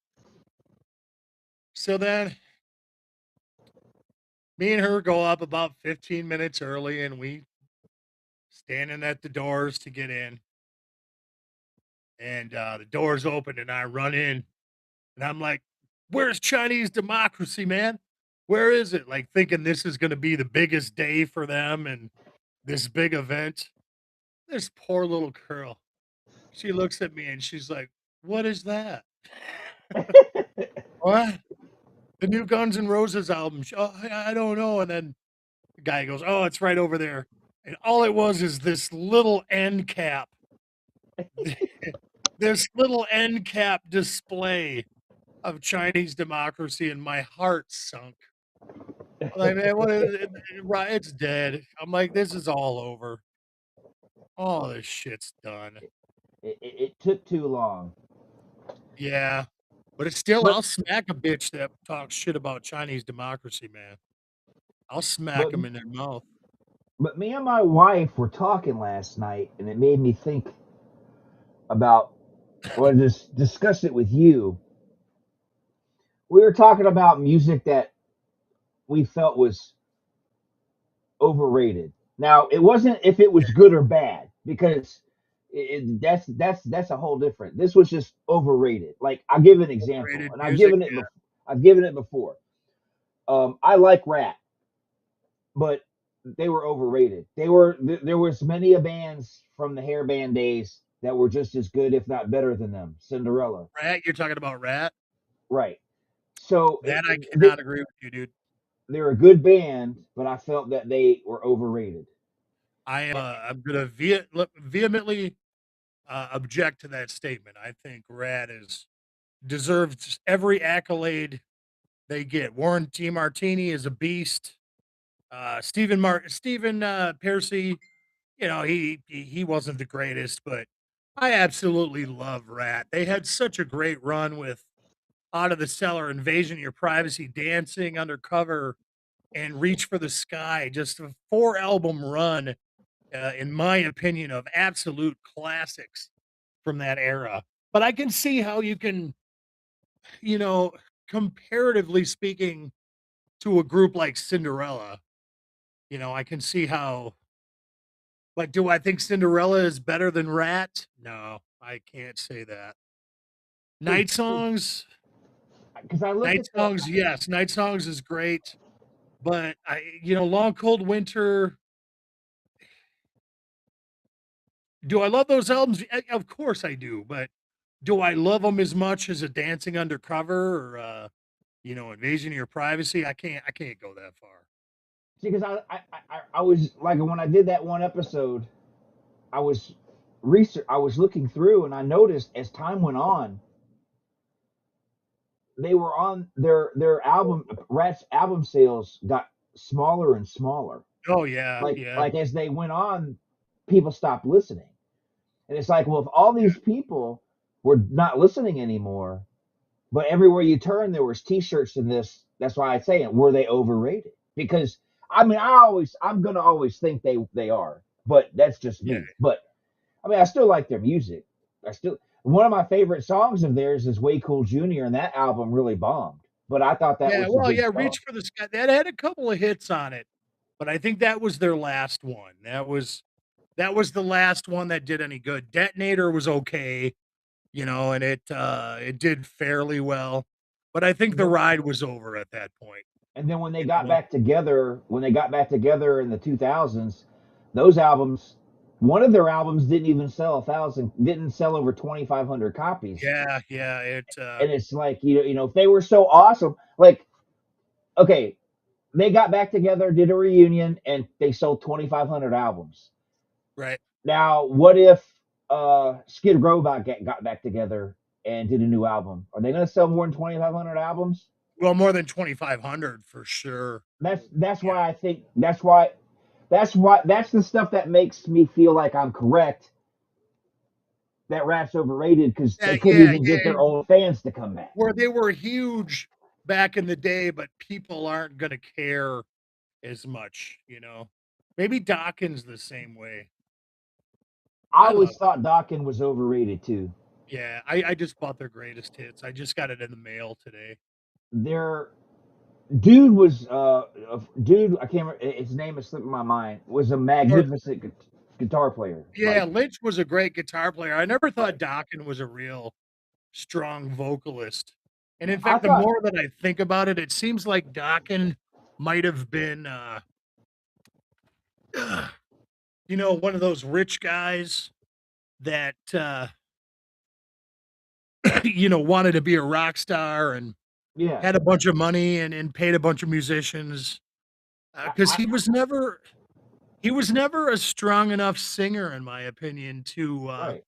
So then me and her go up about 15 minutes early and we standing at the doors to get in. And the doors open and I run in and I'm like, where's Chinese Democracy, man? Where is it? Like thinking this is going to be the biggest day for them and this big event. This poor little girl. She looks at me and she's like, what is that? What? The new Guns N' Roses album. Oh, I don't know. And then the guy goes, oh, it's right over there. And all it was is this little end cap. This little end cap display of Chinese Democracy, and my heart sunk. Like, man, what is it? Right, it's dead. I'm like, this is all over. All this shit's done. It took too long. Yeah. But it's still, But I'll smack a bitch that talks shit about Chinese Democracy, man. I'll smack but them in their mouth. But me and my wife were talking last night, and it made me think about, or just discuss it with you. We were talking about music that we felt was overrated. Now, it wasn't if it was good or bad, because that's a whole different. This was just overrated. Like, I'll give an example, Overrated and music. I've given it before. I like rap, but they were overrated. There was many a bands from the hair band days that were just as good, if not better than them. Cinderella, Rat, you're talking about Rat? right? So That I cannot agree with you, dude. they're a good band, but I felt that they were overrated. I'm gonna vehemently object to that statement. I think Rat is deserves every accolade they get. Warren T. Martini is a beast. Stephen Piercy, he wasn't the greatest, but I absolutely love Rat. They had such a great run with Out of the Cellar, Invasion of Your Privacy, Dancing Undercover, and Reach for the Sky. Just a 4 album run, in my opinion, of absolute classics from that era. But I can see how you can, you know, comparatively speaking to a group like Cinderella, I can see how. But do I think Cinderella is better than Rat? No, I can't say that. Because Night Songs, I look at the yes, Night Songs is great, but Long Cold Winter. Do I love those albums? Of course I do, but do I love them as much as a Dancing Undercover or Invasion of Your Privacy? I can't go that far. because I was like, when I did that one episode, I was I was looking through, and I noticed as time went on, they were on their album Rat's album sales got smaller and smaller. Oh yeah, Like yeah, like as they went on, people stopped listening. And it's like, well, if all yeah, these people were not listening anymore, but everywhere you turn there was T-shirts in this. That's why I say it. Were they overrated? Because I mean, I'm gonna always think they are, but that's just yeah, me. But I mean, I still like their music. I still One of my favorite songs of theirs is "Way Cool Junior," and that album really bombed. But I thought that yeah. was a Well, good yeah, song. Reach for the Sky. That had a couple of hits on it, but I think that was their last one. That was the last one that did any good. Detonator was okay, and it did fairly well, but I think And the then, ride was over at that point. and then when they You got know, back together, in the 2000s, those albums, one of their albums didn't even sell didn't sell over 2,500 copies. yeah, yeah. And it's like, if they were so awesome, like, okay, they got back together, did a reunion, and they sold 2,500 albums. Right. Now, what if Skid Row got back together and did a new album? Are they going to sell more than 2,500 albums? Well, more than 2,500 for sure. That's Yeah, why I think that's the stuff that makes me feel like I'm correct that Rat's overrated, because they couldn't yeah, even get yeah. their own fans to come back. Where they were huge back in the day, but people aren't gonna care as much. Maybe Dawkins the same way. I I love. always thought Dokken was overrated too. Yeah, I just bought their greatest hits. I just got it in the mail today. Their dude was dude. I can't remember his name. Is slipping my mind. Was a Or magnificent guitar player. yeah, Like, Lynch was a great guitar player. I never thought right. Dokken was a real strong vocalist. And in I fact, the thought, more that I think about it, it seems like Dokken might have been, one of those rich guys that, wanted to be a rock star and yeah. had a bunch of money and paid a bunch of musicians. Because I he was never a strong enough singer, in my opinion, to, right,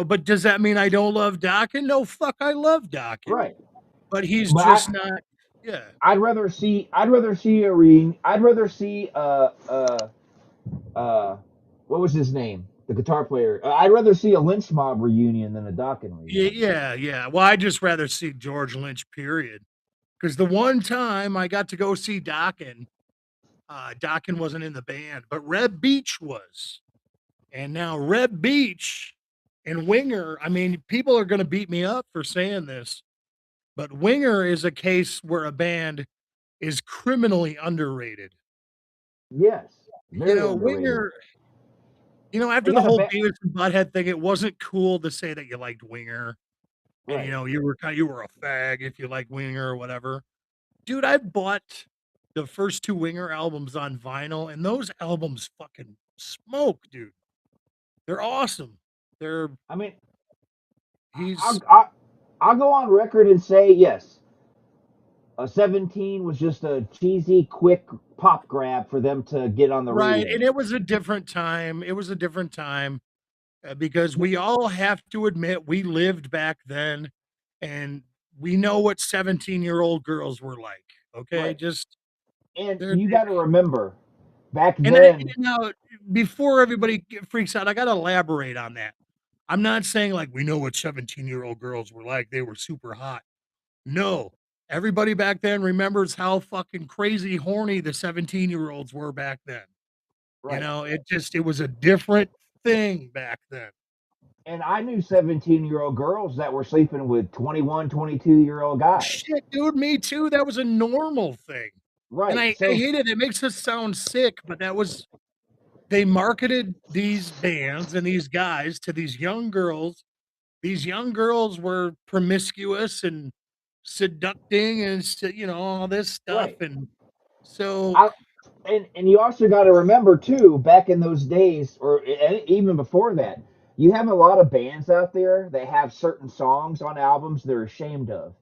but does that mean I don't love Dokken? No, fuck, I love Dokken. right. But he's But just not, yeah. I'd rather see uh what was his name? The guitar player. I'd rather see a Lynch Mob reunion than a Dokken Yeah, reunion. yeah, yeah. Well, I just rather see George Lynch, period. Because the one time I got to go see Dokken, Dokken wasn't in the band, but Reb Beach was. And now Reb Beach and Winger, I mean, people are going to beat me up for saying this, but Winger is a case where a band is criminally underrated. Yes, You very know, underrated. Winger, They after the got a whole bad Beavis and Butthead thing, it wasn't cool to say that you liked Winger. And right. you were a fag if you like Winger or whatever. Dude, I bought the first two Winger albums on vinyl, and those albums fucking smoke, dude. They're awesome. They're I mean, he's I'll go on record and say yes. 17 was just a cheesy, quick pop grab for them to get on the right, radio. and it was a different time. It was a different time because we all have to admit we lived back then, and we know what 17-year-old girls were like. Okay, Right. just And they're you got to remember, back and I then, now before everybody freaks out, I got to elaborate on that. I'm not saying like we know what 17-year-old girls were like. They were super hot. No. Everybody back then remembers how fucking crazy horny the 17-year-olds were back then. right. It was a different thing back then. And I knew 17-year-old girls that were sleeping with 21, 22-year-old guys. Shit, dude, me too. That was a normal thing. And Right. I So, hate it. It makes us sound sick, but they marketed these bands and these guys to these young girls. These young girls were promiscuous and seducting and all this stuff. right. And so I and you also got to remember too, back in those days, or even before that, you have a lot of bands out there that have certain songs on albums they're ashamed of,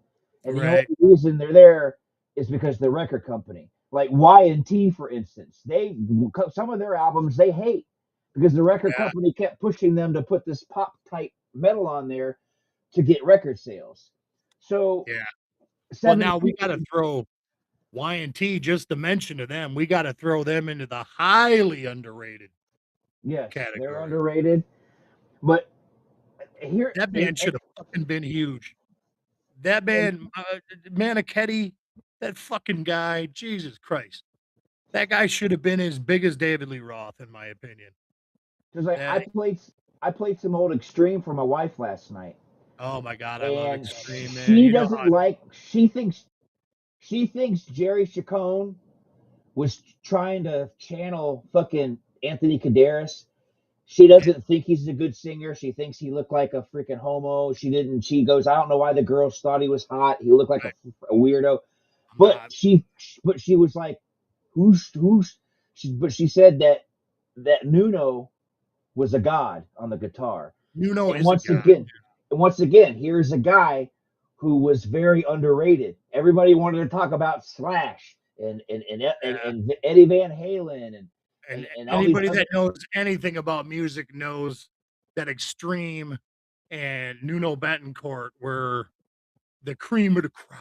and the only right. reason they're there is because the record company, like Y&T, for instance, they some of their albums they hate because the record Yeah, company kept pushing them to put this pop type metal on there to get record sales. So yeah. Well, now we 17, gotta throw Y&T, just to mention to them, we gotta throw them into the highly underrated yes, they're category. underrated, but here That band and should have fucking been huge. That and band, Manichetti, that fucking guy, Jesus Christ. That guy should have been as big as David Lee Roth, in my opinion. because like That I played some old Extreme for my wife last night, oh my god, I love and Extreme, man. she You know doesn't how like. She thinks Jerry Chacon was trying to channel fucking Anthony Kiedis. She doesn't think he's a good singer. She thinks he looked like a freaking homo. She didn't. She goes, I don't know why the girls thought he was hot. He looked like a weirdo. I'm But not she was like, who's? But she said that Nuno was a god on the guitar. Nuno And is a once god. again, here's a guy who was very underrated. Everybody wanted to talk about Slash Yeah. and Eddie Van Halen And and all these anybody other that knows anything about music knows that Extreme and Nuno Bettencourt were the cream of the crop.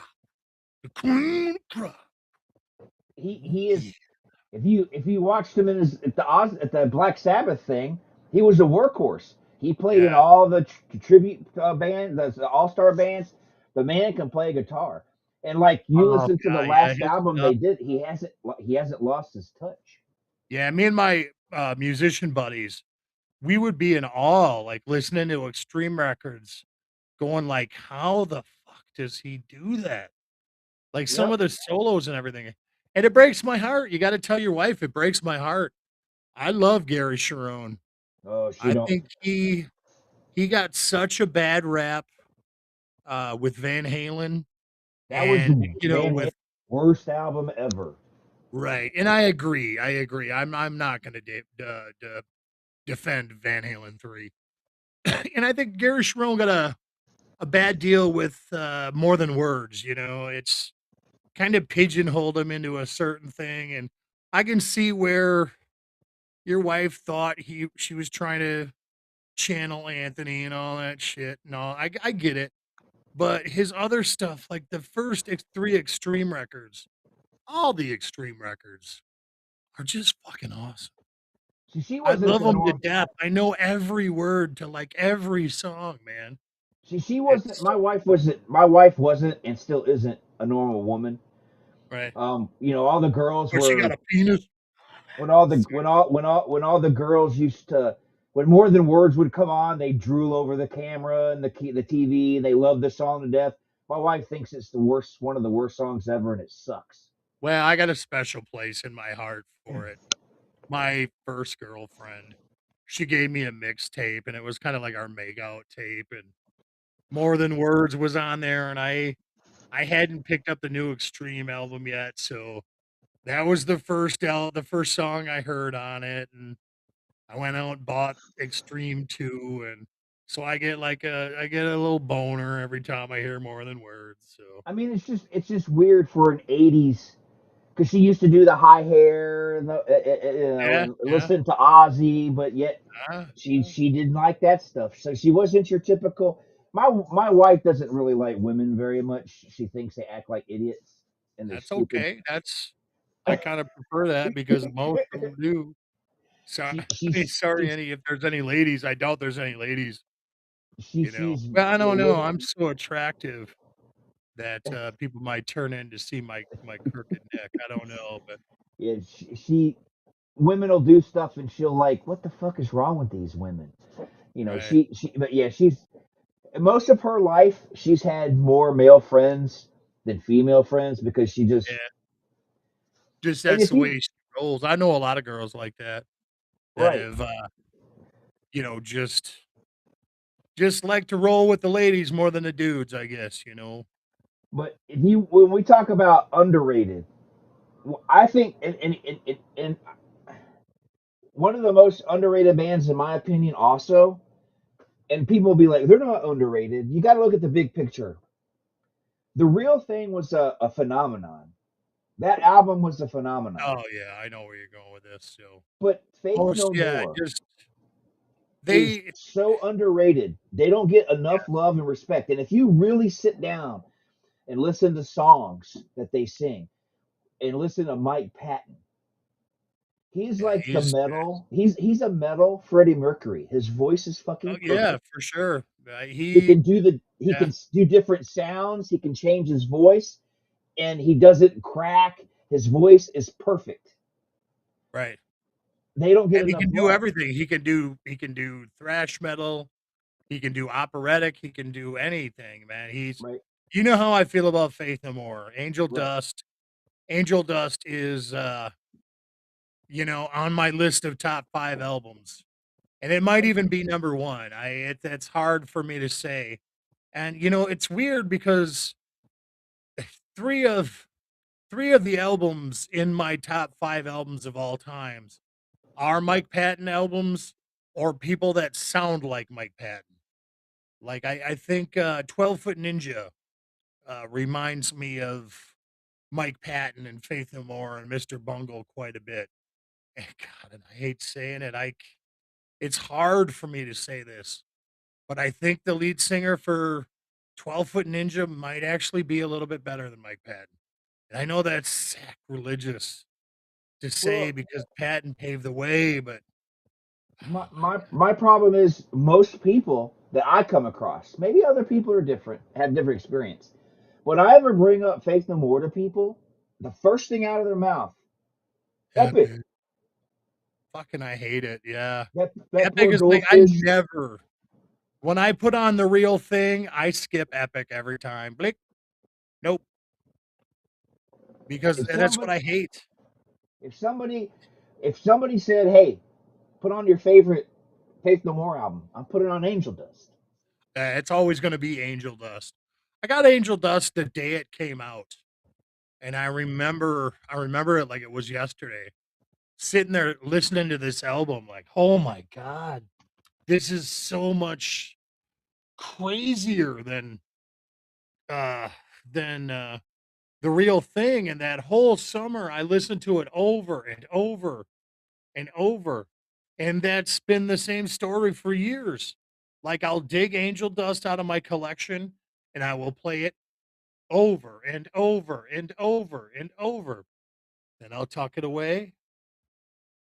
The cream of the crop. Ooh, he yeah. is if you watched him in his at the Black Sabbath thing, he was a workhorse. He played in Yeah. all the tribute band, the all star bands. The man can play guitar, and like you Oh listen to the god, yeah, last his album they stuff. did, he hasn't lost his touch. Yeah, me and my musician buddies, we would be in awe, like listening to Extreme records, going like, how the fuck does he do that? Like some Yep. of the solos and everything. And it breaks my heart. You got to tell your wife it breaks my heart. I love Gary Sharon. Oh, she I don't. think he got such a bad rap with Van Halen That was and Van Halen's with worst album ever. right. And I agree. I agree. I'm not going to defend Van Halen 3. And I think Gary Sharon got a bad deal with More Than Words, It's kind of pigeonholed him into a certain thing and I can see where your wife thought she was trying to channel Anthony and all that shit. No, I get it. But his other stuff, like the first three Extreme records, all the Extreme records are just fucking awesome. See, she I wasn't love the them to norm. death. I know every word to like every song, man. She wasn't. It's My wife wasn't. My wife wasn't, and still isn't a normal woman. right. All the girls But she got were. a penis. when all the when all the girls used to, when More Than Words would come on, they drool over the camera and the TV, and they love the song to death. My wife thinks it's the worst, one of the worst songs ever, and it sucks. Well, I got a special place in my heart for it. My first girlfriend, she gave me a mixtape, and it was kind of like our make out tape, and More Than Words was on there, and I hadn't picked up the new Extreme album yet, so that was the first song I heard on it, and I went out and bought Extreme 2, and so I get a little boner every time I hear More Than Words. So I mean, it's just weird for an '80s, because she used to do the high hair and yeah, and yeah, listen to Ozzy, but yet she yeah, she didn't like that stuff. So she wasn't your typical. My wife doesn't really like women very much. She thinks they act like idiots and they're that's stupid. okay. That's I kind of prefer that because most of them do. So she I mean, she's sorry, she's any if there's any ladies, I doubt there's any ladies. she You know, sees well, I don't know. I'm women. so attractive that people might turn in to see my crooked neck. I don't know, but Yeah, she women will do stuff and she'll like, what the fuck is wrong with these women? right, She but yeah, she's most of her life she's had more male friends than female friends because she just, yeah. Just and that's if the you way she rolls. I know a lot of girls like that that right, have, you know, just like to roll with the ladies more than the dudes, I guess, you know? but if you when we talk about underrated, I think and one of the most underrated bands in my opinion also, and people will be like, they're not underrated. You got to look at the big picture. The Real Thing was a phenomenon. That album was a phenomenon. Oh, yeah, I know where you're going with this, so But Faith most No yeah, More just is they so underrated. They don't get enough yeah, love and respect. And if you really sit down and listen to songs that they sing and listen to Mike Patton, he's yeah, like the metal. He's a metal Freddie Mercury. His voice is oh, fucking yeah, perfect. for sure. He Yeah, can do different sounds. He can change his voice, and he doesn't crack. His voice is perfect. right. They don't get And he enough can do love, everything. He can do thrash metal, he can do operatic, he can do anything, man. He's right? you know how I feel about Faith No More. Right. Angel Dust is you know, on my list of top 5 albums. And it might even be number 1. It's hard for me to say. And you know, it's weird because 3 of 3 of the albums in my top 5 albums of all times are Mike Patton albums or people that sound like Mike Patton. Like I think 12 Foot Ninja reminds me of Mike Patton and Faith No More and Mr. Bungle quite a bit. And God, and I hate saying it. It's hard for me to say this, but I think the lead singer for 12 Foot Ninja might actually be a little bit better than Mike Patton. And I know that's sacrilegious to say Well, because Patton paved the way, but my oh my my my problem is most people that I come across, maybe other people are different, have different experience. When I ever bring up Faith No More to people, the first thing out of their mouth, God, Epic. Epic. Fucking I hate it. Yeah. That Epic poor is like I goldfish. never when I put on the real thing, I skip Epic every time. Blink. Nope. Because If that's what somebody I hate. if somebody if somebody said, "Hey, put on your favorite Faith No More album," I'm putting on Angel Dust. It's always going to be Angel Dust. I got Angel Dust the day it came out, and I remember it like it was yesterday. Sitting there listening to this album, like, oh my god, this is so much crazier uh than the real thing. And that whole summer, I listened to it over and over and over, and that's been the same story for years. Like I'll dig Angel Dust out of my collection, and I will play it over and over and over and over. Then I'll tuck it away.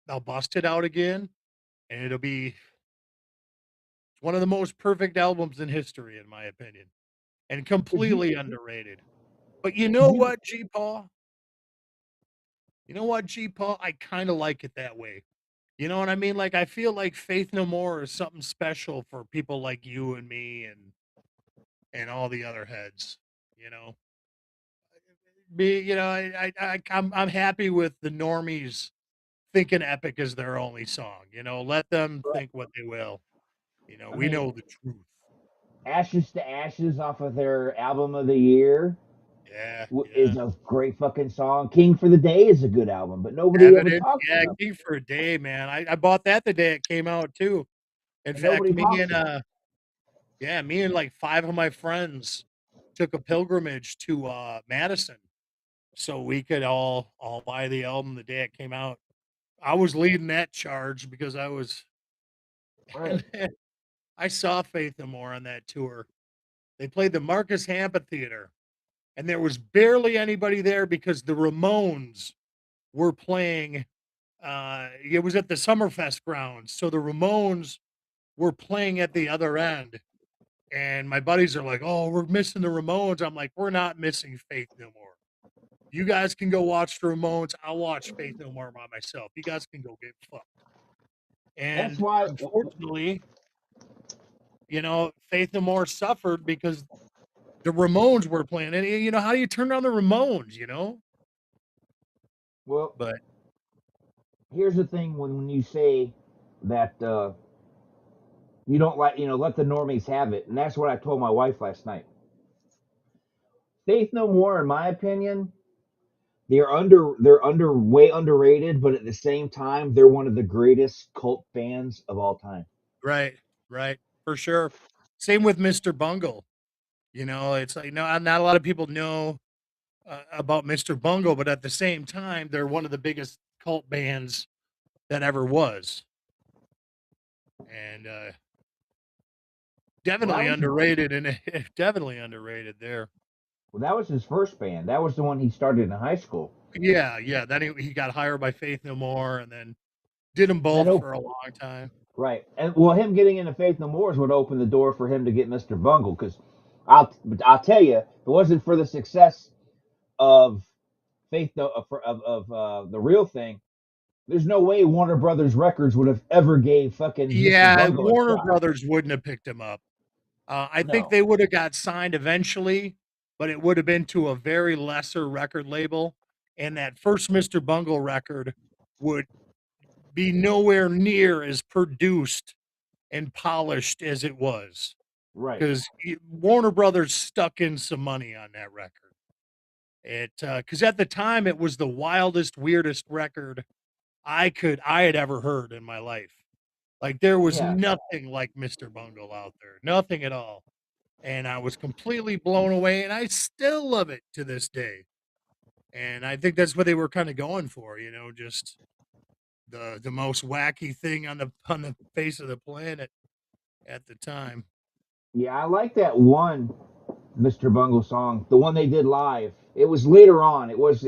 I'll bust it out again, and it'll be one of the most perfect albums in history, in my opinion, and Did you completely underrated. But you did know you what, G Paul? You know what, G Paul? I kind of like it that way. You know what I mean? Like I feel like Faith No More is something special for people like you and me and all the other heads. You know, I'm happy with the normies thinking Epic is their only song. You know, let them think what they will. You know, I we mean, know the truth. Ashes to Ashes off of their album of the year Yeah, is yeah. a great fucking song. King for the Day is a good album, but nobody ever Evidence, talks yeah, about Key for a Day, man. I bought that the day it came out too. In and fact, nobody talks about it. me and like five of my friends took a pilgrimage to Madison so we could all buy the album the day it came out. I was leading that charge because I was Right. and I saw Faith No More on that tour. They played the Marcus Amphitheater, and there was barely anybody there because the Ramones were playing. It was at the Summerfest grounds, so the Ramones were playing at the other end. And my buddies are like, "Oh, we're missing the Ramones." I'm like, "We're not missing Faith No More. You guys can go watch the Ramones. I'll watch Faith No More by myself. You guys can go get fucked." That's And why. unfortunately, Faith No More suffered because the Ramones were playing. And how do you turn down the Ramones? Well, But here's the thing: when you say that you don't like, let the normies have it, and that's what I told my wife last night. Faith No More, in my opinion, they're way underrated, but at the same time, they're one of the greatest cult bands of all time. right, right, for sure. Same with Mr. Bungle. It's like not a lot of people know about Mr. Bungle, but at the same time, they're one of the biggest cult bands that ever was, and Well, definitely underrated, and definitely underrated there. that was his first band. That was the one he started in high school. Yeah, yeah. Then he got hired by Faith No More, and then did them And then, both for a long time. right, and well, him getting into Faith No More is what opened the door for him to get Mr. Bungle. Because I'll tell you, if it wasn't for the success of Faith No of the real thing, there's no way Warner Brothers Records would have ever gave fucking Mr. Yeah, Bungle a Warner shot. Brothers wouldn't have picked him up. I think No, they would have got signed eventually, but it would have been to a very lesser record label, and that first Mr. Bungle record would be nowhere near as produced and polished as it was right, because Warner Brothers stuck in some money on that record. Because at the time it was the wildest, weirdest record I had ever heard in my life. Like there was yeah, nothing like Mr. Bungle out there, nothing at all. And I was completely blown away, and I still love it to this day. And I think that's what they were kind of going for, just the most wacky thing on the face of the planet at the time. yeah. I like that one Mr. Bungle song, the one they did live. It was later on. It was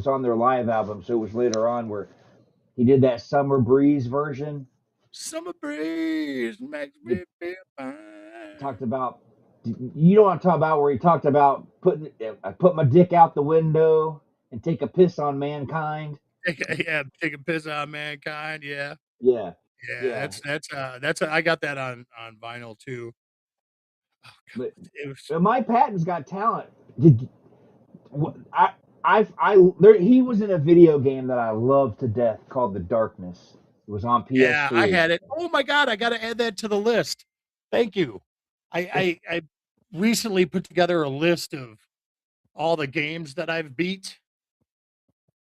on their live album, so it was later on where he did that Summer Breeze version. Summer breeze makes That me feel fine. talked about, you know what I'm talking about, where he talked about I put my dick out the window and take a piss on mankind. Take a piss on mankind. Yeah, Yeah, yeah. yeah. I got that on vinyl too. Oh But, God, it was. but Mike Patton's got talent. Did he was in a video game that I love to death called The Darkness. It was on Yeah, I PS3. had it. Oh my God, I got to add that to the list. Thank you. It's I recently put together a list of all the games that I've beat,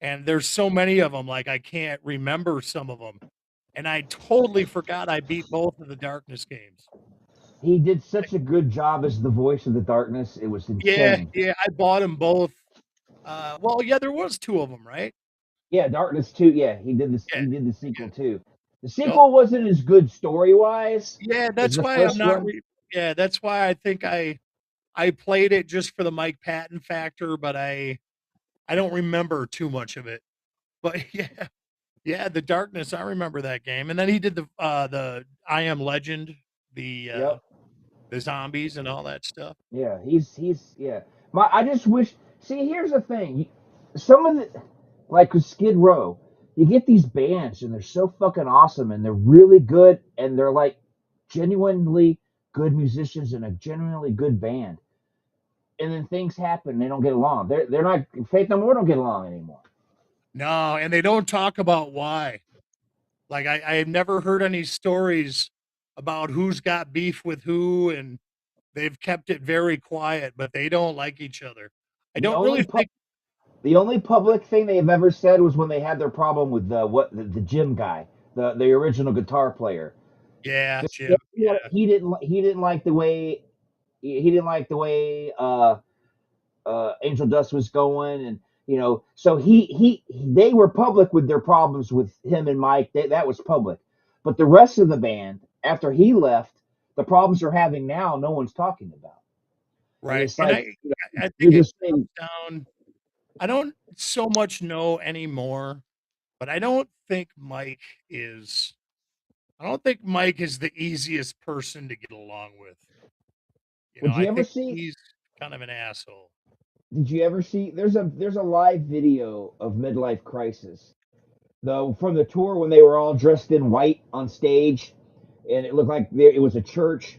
and there's so many of them. Like I can't remember some of them, and I totally forgot I beat both of the Darkness games. He did such a good job as the voice of the darkness. It was Yeah, insane. yeah, I bought them both. Well, yeah, there was two of them, right? Yeah, Darkness 2. Yeah, he did this. Yeah, He did the sequel too. The yep. sequel wasn't as good story wise Yeah, as that's the why I'm first not. one. Yeah, that's why I think I played it just for the Mike Patton factor, but I don't remember too much of it. But yeah, yeah, the Darkness. I remember that game, and then he did the I Am Legend, the uh, Yep. the zombies and all that stuff. Yeah. He's yeah. I just wish. See, here's the thing. Some of the Like with Skid Row, you get these bands and they're so fucking awesome and they're really good and they're like genuinely good musicians and a genuinely good band. And then things happen, and they don't get along. They're not Faith No More don't get along anymore. No, and they don't talk about why. Like I've never heard any stories about who's got beef with who, and they've kept it very quiet, but they don't like each other. I The don't only really pu- think. the only public thing they've ever said was when they had their problem with the Jim guy, the original guitar player. Yeah, Jim. Yeah, He didn't like the way he didn't like the way Angel Dust was going, and so they were public with their problems with him and Mike. That was public, but the rest of the band after he left, the problems they're having now, no one's talking about, and right. it's And like I you're think it just saying, comes down. I don't so much know anymore, but I don't think Mike is. I don't think Mike is the easiest person to get along with. would you I ever think see? he's kind of an asshole. Did you ever see? There's a live video of Midlife Crisis, though, from the tour when they were all dressed in white on stage, and it looked like it was a church.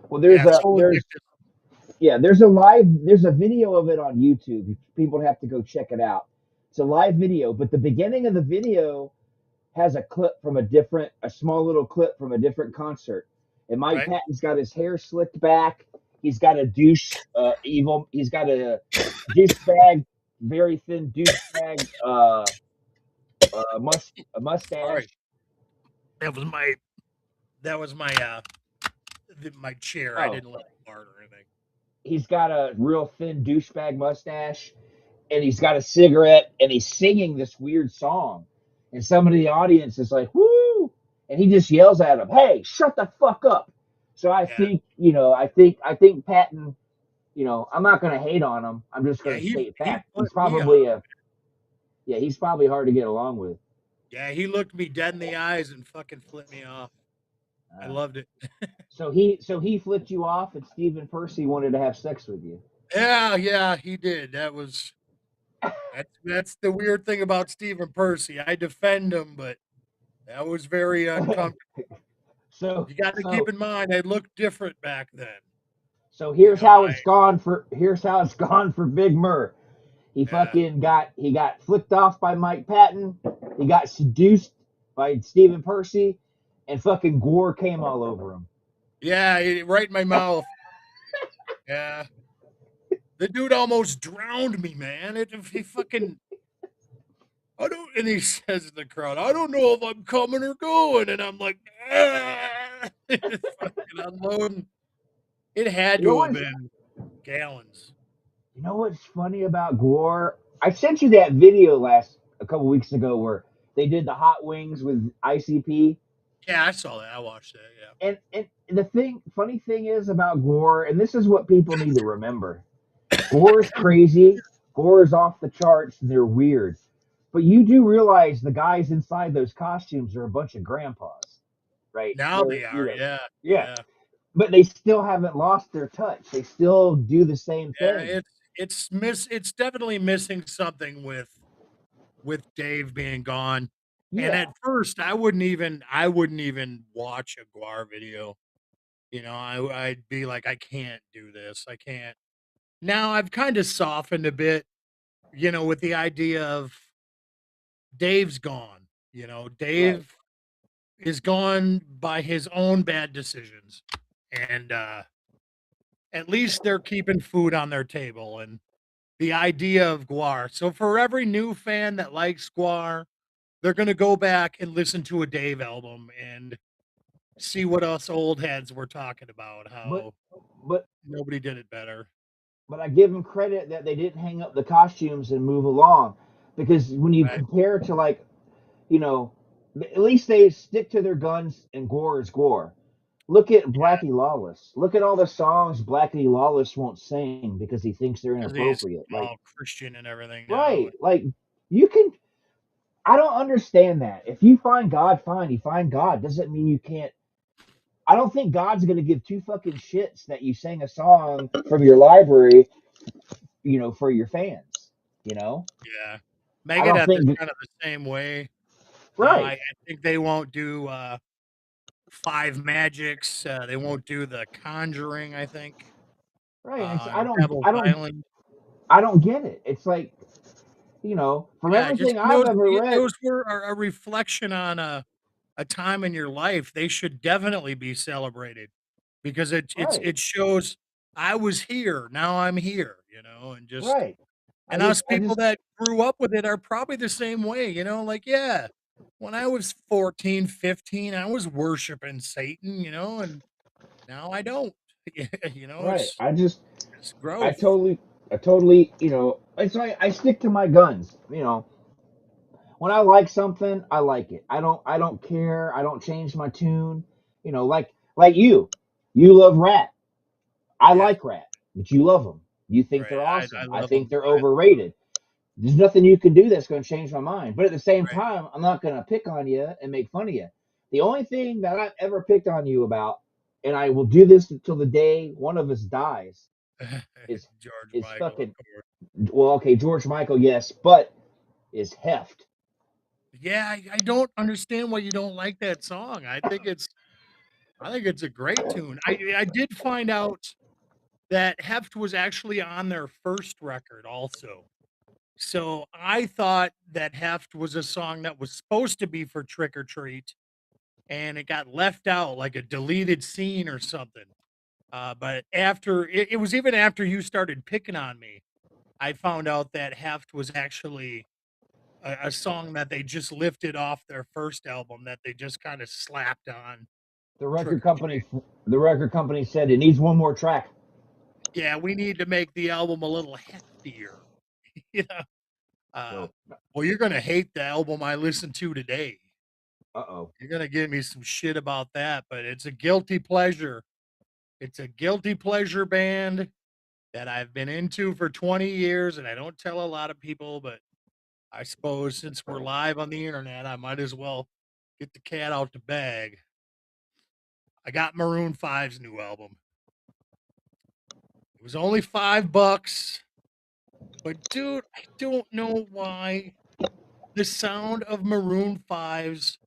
Well, Yeah, so addictive. there's a video of it on YouTube. People have to go check it out. It's a live video, but the beginning of the video has a small little clip from a different concert. And Mike Right? Patton's got his hair slicked back. He's got a evil. He's got a douchebag, very thin douchebag, a mustache. Sorry, that was my my chair. I Oh, didn't let it fart or anything. he's got a real thin douchebag mustache, and he's got a cigarette, and he's singing this weird song, and somebody in the audience is like, "Woo!" and he just yells at him, "Hey, shut the fuck up!" So I Yeah, think, I think Patton, I'm not going to hate on him. I'm just yeah. going to state He fact. put me on. He's probably hard to get along with. Yeah, he looked me dead in the eyes and fucking flipped me off. I Uh, loved it. so he flipped you off, and Stephen Percy wanted to have sex with you. Yeah, yeah, he did. That's the weird thing about Stephen Percy. I defend him, but that was very uncomfortable. so You got to keep so in mind I looked different back then. so You here's know, how I it's gone for Big Murr. yeah. He got flicked off by Mike Patton. He got seduced by Stephen Percy, and fucking gore came all over him. Yeah, right in my mouth. Yeah. The dude almost drowned me, man. He fucking I don't and he says in the crowd, I don't know if I'm coming or going. And I'm like, ah! Fucking unloading. It had You know to have what's been gallons. you know what's funny about gore? I sent you that video a couple weeks ago where they did the hot wings with ICP. Yeah, I saw that. I watched that. Yeah. And funny thing is about gore, and this is what people need to remember. Gore is crazy. Gore is off the charts. And they're weird. But you do realize the guys inside those costumes are a bunch of grandpas, right? Now they are. Yeah. Yeah. Yeah. But they still haven't lost their touch. They still do the same Yeah. thing. It's definitely missing something with Dave being gone. And Yeah. at first I wouldn't even watch a Guar video. I'd be like, I can't do this. I can't. Now I've kind of softened a bit, with the idea of Dave's gone. Right. Dave is gone by his own bad decisions. And at least they're keeping food on their table and the idea of Guar. So for every new fan that likes Guar, they're going to go back and listen to a Dave album and see what us old heads were talking about, But how but nobody did it better. but I give them credit that they didn't hang up the costumes and move along, because when you Right. compare to, like, you know, at least they stick to their guns, and gore is gore. Look at Blackie Lawless. Look at all the songs Blackie Lawless won't sing because he thinks they're Because he's inappropriate. Like, all Christian and everything now. right, like, you can. I don't understand that. If you find God, fine. You find God doesn't mean you can't. I don't think God's gonna give two fucking shits that you sang a song from your library, for your fans. You know. Yeah. I don't Megadeth is think kind of the same way. Now I right, think they won't do Five Magics. They won't do the Conjuring, I think. right. And Devil's Island. I don't get it. It's like, from Yeah, just everything I've ever read, those were a reflection on a time in your life. They should definitely be celebrated because right, it shows I was here, now I'm here, and just right. and us I people just that grew up with it are probably the same way, like, yeah, when I was 14, 15, I was worshiping Satan, and now I don't. right. It's I growth. totally, I totally, it's like I stick to my guns. When I like something, I like it. I don't care. I don't change my tune. Like you love Rat. I Yeah, like Rat, but you love them. You think right. they're I awesome. I love think them. they're overrated. There's nothing you can do that's going to change my mind. But at the same Right. time, I'm not going to pick on you and make fun of you. The only thing that I've ever picked on you about, and I will do this until the day one of us dies, is George is Michael, of fucking course. well, okay, George Michael, yes, but is Heft. Yeah, I don't understand why you don't like that song. I think it's a great tune. I did find out that Heft was actually on their first record also. So I thought that Heft was a song that was supposed to be for Trick or Treat, and it got left out like a deleted scene or something. But it was even after you started picking on me, I found out that Heft was actually a song that they just lifted off their first album that they just kind of slapped on The Trick record or Treat. company, the record company said it needs one more track. Yeah, we need to make the album a little heftier. you know. Uh, So, well, you're gonna hate the album I listened to today. oh, You're gonna give me some shit about that, but it's a guilty pleasure. It's a guilty pleasure band that I've been into for 20 years, and I don't tell a lot of people, but I suppose since we're live on the internet, I might as well get the cat out the bag. I got Maroon 5's new album. It was only $5, but dude, I don't know why the sound of Maroon 5's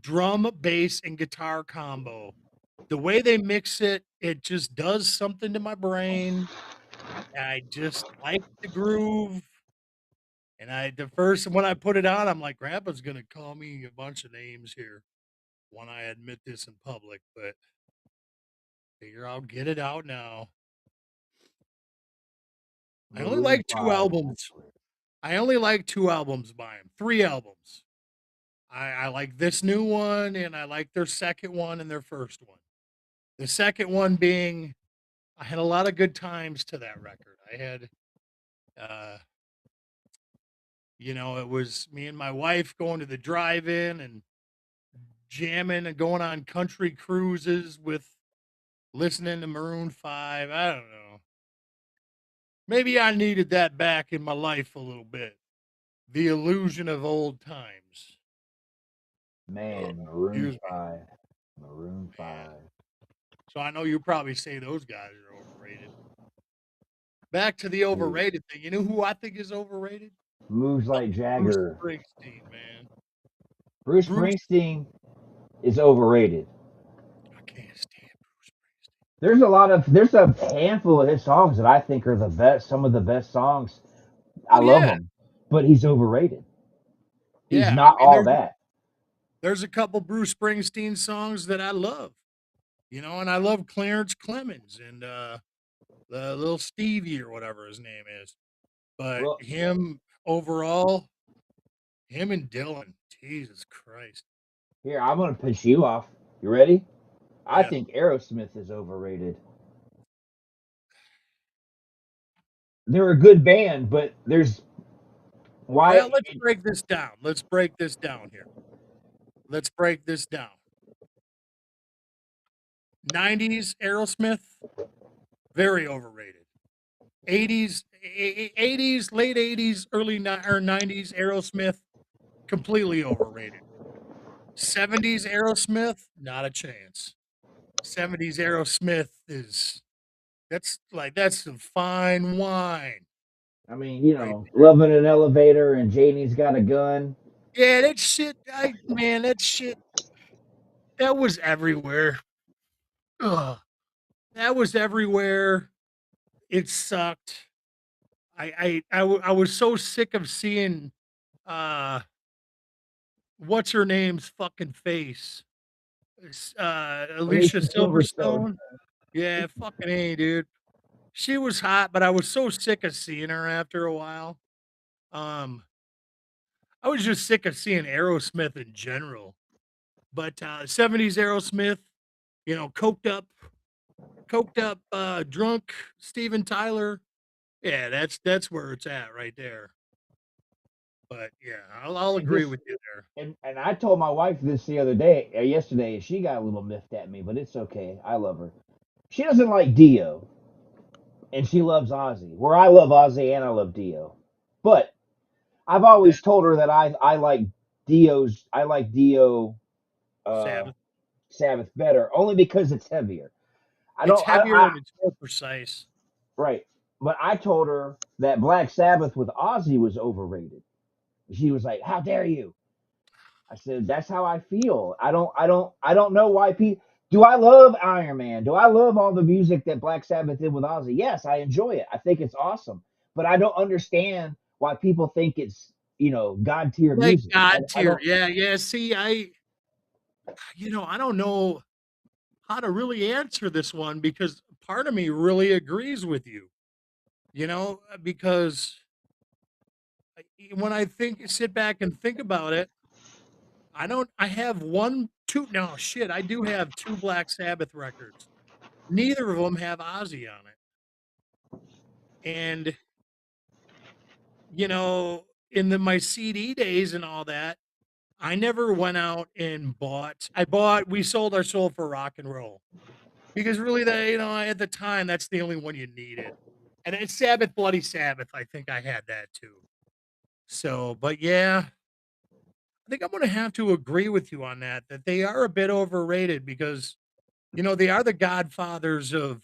drum, bass, and guitar combo, the way they mix it, it just does something to my brain. I just like the groove. And the first when I put it on, I'm like, Grandpa's gonna call me a bunch of names here when I admit this in public, but figure I'll get it out now. I only Maroon like two 5. albums. I only like two albums by him. Three albums. I like this new one, and I like their second one and their first one. The second one being, I had a lot of good times to that record. I had, uh, it was me and my wife going to the drive-in and jamming and going on country cruises with listening to Maroon 5. I don't know. Maybe I needed that back in my life a little bit. The illusion of old times. Man, Maroon Excuse me, 5. Maroon man. 5. So I know you probably say those guys are overrated. Back to the Dude, overrated thing. You know who I think is overrated? moves like Bruce Jagger. Springsteen, man. Bruce Bruce, Springsteen is overrated. I can't stand Bruce Springsteen. There's a handful of his songs that I think are the best, some of the best songs. I Oh love yeah, them, but he's overrated. He's yeah. I not mean, all that. there's a couple Bruce Springsteen songs that I love, and I love Clarence Clemens and the little Stevie or whatever his name is. But Well, him overall, him and Dylan, Jesus Christ. here, I'm going to piss you off. You ready? I Yeah. think Aerosmith is overrated. They're a good band, but there's why Well, let's break this down. Let's break this down here. Let's break this down. 90s Aerosmith, very overrated. 80s, late 80s, or 90s Aerosmith, completely overrated. 70s Aerosmith, not a chance. 70s Aerosmith that's some fine wine. I mean, right there. loving an elevator and Janie's got a gun. Yeah, that shit. Man, that shit. That was everywhere. Ugh, that was everywhere. It sucked. I was so sick of seeing uh what's her name's fucking face. Alicia Alicia Silverstone. Silverstone. Yeah, fucking A, dude. She was hot, but I was so sick of seeing her after a while. Um, I was just sick of seeing Aerosmith in general. But 70s Aerosmith, coked up, drunk Steven Tyler. Yeah, that's where it's at right there. But yeah, I'll And agree just with you there. and I told my wife this the other day, yesterday, and she got a little miffed at me, but it's okay. I love her. She doesn't like Dio, and she loves Ozzy. Where I love Ozzy and I love Dio, but I've That always told her that I like Dio uh, Sabbath. Sabbath better, only because it's heavier. I It's don't heavier and it's more precise. right, but I told her that Black Sabbath with Ozzy was overrated. She was like, "How dare you?" I said, "That's how I feel. I don't know why people. Do I love Iron Man? Do I love all the music that Black Sabbath did with Ozzy? Yes, I enjoy it. I think it's awesome, but I don't understand why people think it's god tier Like music. I, God I tier. don't. Yeah, yeah. See, I don't know how to really answer this one because part of me really agrees with you, because when I sit back and think about it, I have one, two, no shit, I do have two Black Sabbath records. Neither of them have Ozzy on it. And, in my CD days and all that, I never went out and we sold our soul for rock and roll because really at the time, that's the only one you needed. And then Sabbath, Bloody Sabbath, I think I had that too. So, but yeah, I think I'm going to have to agree with you on that they are a bit overrated because, they are the godfathers of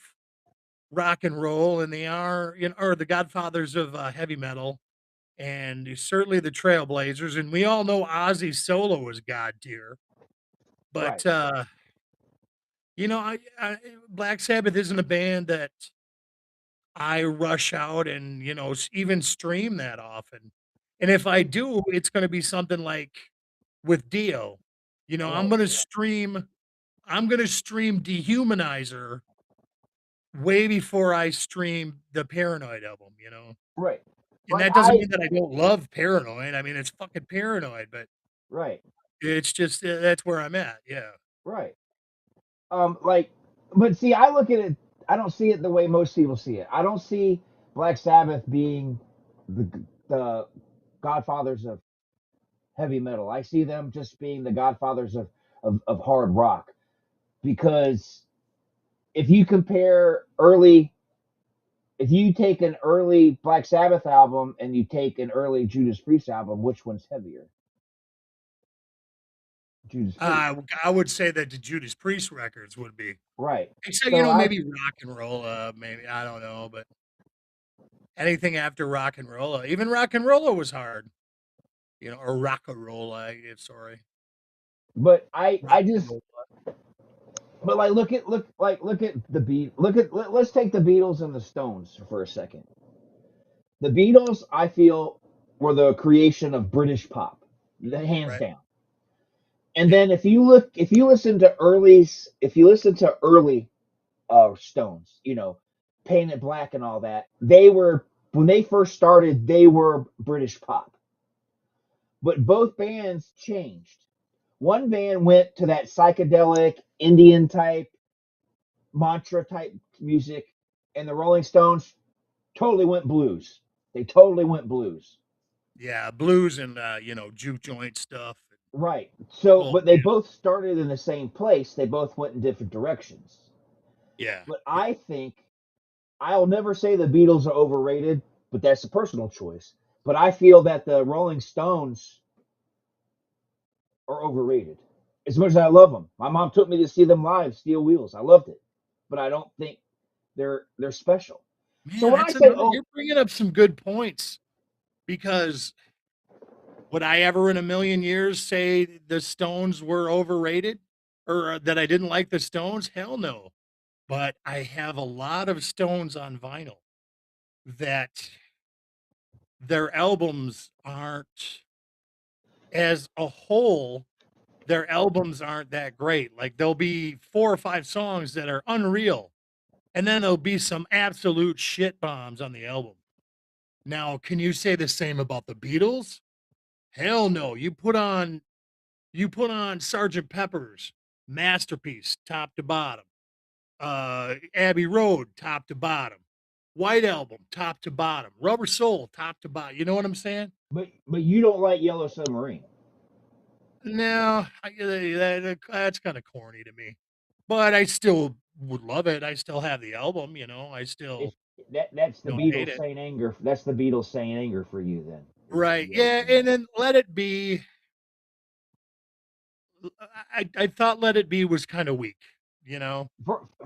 rock and roll and they are, or the godfathers of heavy metal and certainly the trailblazers. And we all know Ozzy's solo is god tier. Right, But, Black Sabbath isn't a band that I rush out and, even stream that often. And if I do, it's going to be something like with Dio. right, I'm going to stream Dehumanizer way before I stream the Paranoid album. right. And Like that doesn't mean that I don't love Paranoid. I mean, it's fucking Paranoid, but right, it's just that's where I'm at. Yeah. right. Like, but see, I look at it. I don't see it the way most people see it. I don't see Black Sabbath being the godfathers of heavy metal. I see them just being the godfathers of hard rock. Because if you compare if you take an early Black Sabbath album and you take an early Judas Priest album, which one's heavier? Judas Priest. I would say that the Judas Priest records would be. Right. Except, So I maybe rock and roll, maybe I don't know, but anything after rock and roll, even rock and roll was hard, or rock and roll. Sorry, but I rock and just roll. but like look at the beat let's take the Beatles and the Stones for a second. The Beatles, I feel, were the creation of British pop, hands Right? down. And Yeah. then if you listen to early Stones, Paint It Black and all that, they were when they first started, they were British pop. But both bands changed. One band went to that psychedelic Indian type mantra type music, and the Rolling Stones totally went blues. They totally went blues. Yeah, blues and juke joint stuff. Right. So, Oh but they both started in the same place. They both went in different directions. yeah, But yeah. I think I'll never say the Beatles are overrated, but that's a personal choice. But I feel that the Rolling Stones are overrated. As much as I love them, my mom took me to see them live, Steel Wheels. I loved it, but I don't think they're special. So Man, when I that's say, another. oh, You're bringing up some good points because would I ever in a million years say the Stones were overrated or that I didn't like the Stones? Hell no. But I have a lot of Stones on vinyl that their albums aren't, as a whole, their albums aren't that great. Like there'll be 4 or 5 songs that are unreal, and then there'll be some absolute shit bombs on the album. Now, can you say the same about the Beatles? Hell no. You put on Sergeant Pepper's masterpiece, top to bottom. Abbey Road, top to bottom. White Album, top to bottom. Rubber Soul, top to bottom. You know what I'm saying? but you don't like Yellow Submarine. No, that's kind of corny to me. But I still would love it. I still have the album, I still It's that's the don't hate Beatles it. saying anger. That's the Beatles saying anger for you. Then is Right. Yellow Yeah, and Submarine. then Let It Be. I thought Let It Be was kind of weak, you know?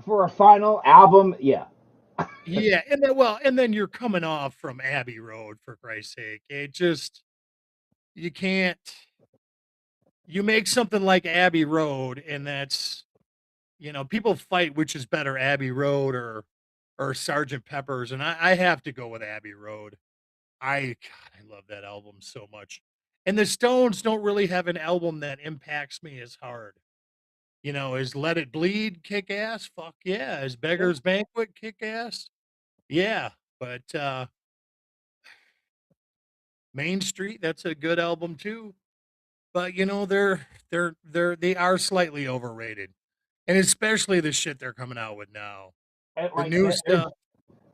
For a final album, yeah. Yeah, and then you're coming off from Abbey Road, for Christ's sake. It just you can't you make something like Abbey Road, and that's people fight which is better, Abbey Road or Sergeant Pepper's, and I have to go with Abbey Road. I love that album so much. And the Stones don't really have an album that impacts me as hard. Is Let It Bleed kick ass? Fuck yeah. Is Yeah. Beggar's Banquet kick ass? Yeah. But Main Street, that's a good album too. But they are slightly overrated. And especially the shit they're coming out with now. And The like new stuff.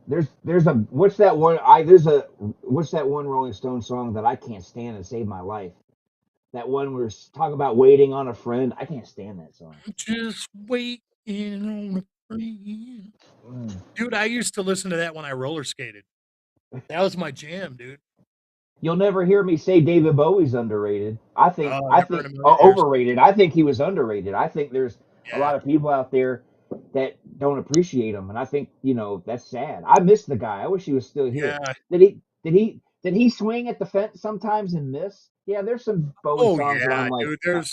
there's a what's that one? I there's a what's that one Rolling Stone song that I can't stand and save my life. That one where it's talking about waiting on a friend. I can't stand that song. Just waiting on a friend. Mm. Dude, I used to listen to that when I roller skated. That was my jam, dude. You'll never hear me say David Bowie's underrated. I think Oh, I never in think a million years. overrated. I think he was underrated. I think there's a Yeah. lot of people out there that don't appreciate him, and I think that's sad. I miss the guy. I wish he was still here. Yeah. Did he swing at the fence sometimes and miss? Yeah, there's some Bowie Oh songs that yeah, I'm like, dude.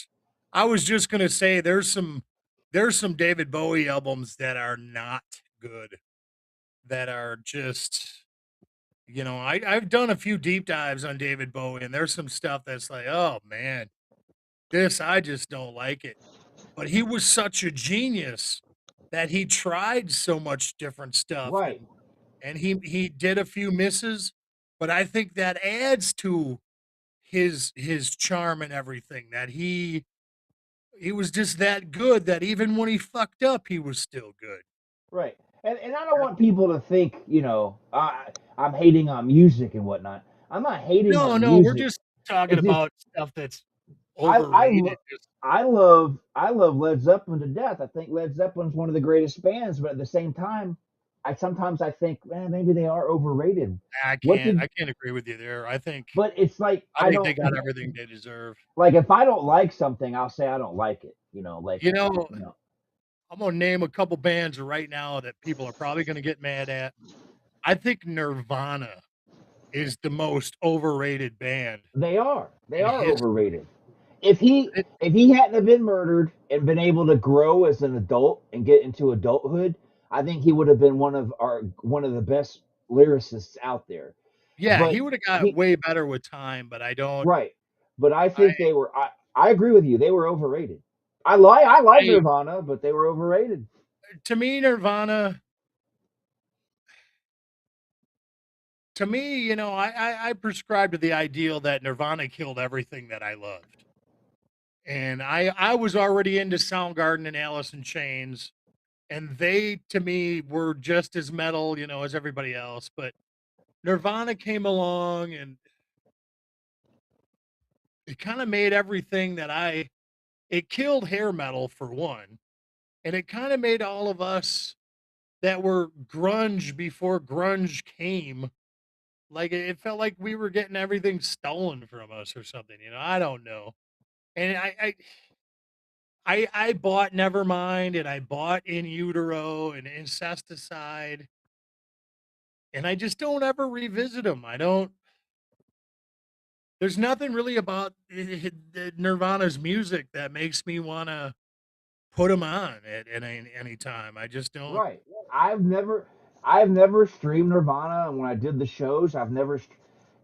I was just gonna say there's some David Bowie albums that are not good. That are just I've done a few deep dives on David Bowie, and there's some stuff that's like, oh man, this I just don't like it. But he was such a genius that he tried so much different stuff, right, and he did a few misses, but I think that adds to his charm and everything, that he was just that good that even when he fucked up, he was still good. right. And I don't want people to think, I'm hating on music and whatnot. I'm not hating No, on no, we're music. just talking It's just about stuff that's I I overrated. lo- I love Led Zeppelin to death. I think Led Zeppelin's one of the greatest bands, but at the same time, I think, man, maybe they are overrated. I What can't did I can't agree with you there. I think But it's like I think they got everything they deserve. if I don't like something, I'll say I don't like it. Like You know, you know, I'm gonna name a couple bands right now that people are probably gonna get mad at. I think Nirvana is the most overrated band they in are history. overrated. If he It, if he hadn't have been murdered and been able to grow as an adult and get into adulthood, I think he would have been one of the best lyricists out there. yeah, But he would have got he way better with time, but I don't. right. But I I think I agree with you. They were overrated. I like I Nirvana, but they were overrated. to me Nirvana. To me, I prescribe to the ideal that Nirvana killed everything that I loved. And I was already into Soundgarden and Alice in Chains, and they to me were just as metal, as everybody else. But Nirvana came along, and it kind of made everything that it killed hair metal for one, and it kind of made all of us that were grunge before grunge came, like it felt like we were getting everything stolen from us or something. I don't know. And I bought Nevermind, and I bought In Utero and Incesticide, and I just don't ever revisit them. I don't. There's nothing really about Nirvana's music that makes me want to put them on at any time. I just don't. Right. I've never I've never streamed Nirvana, and when I did the shows, I've never.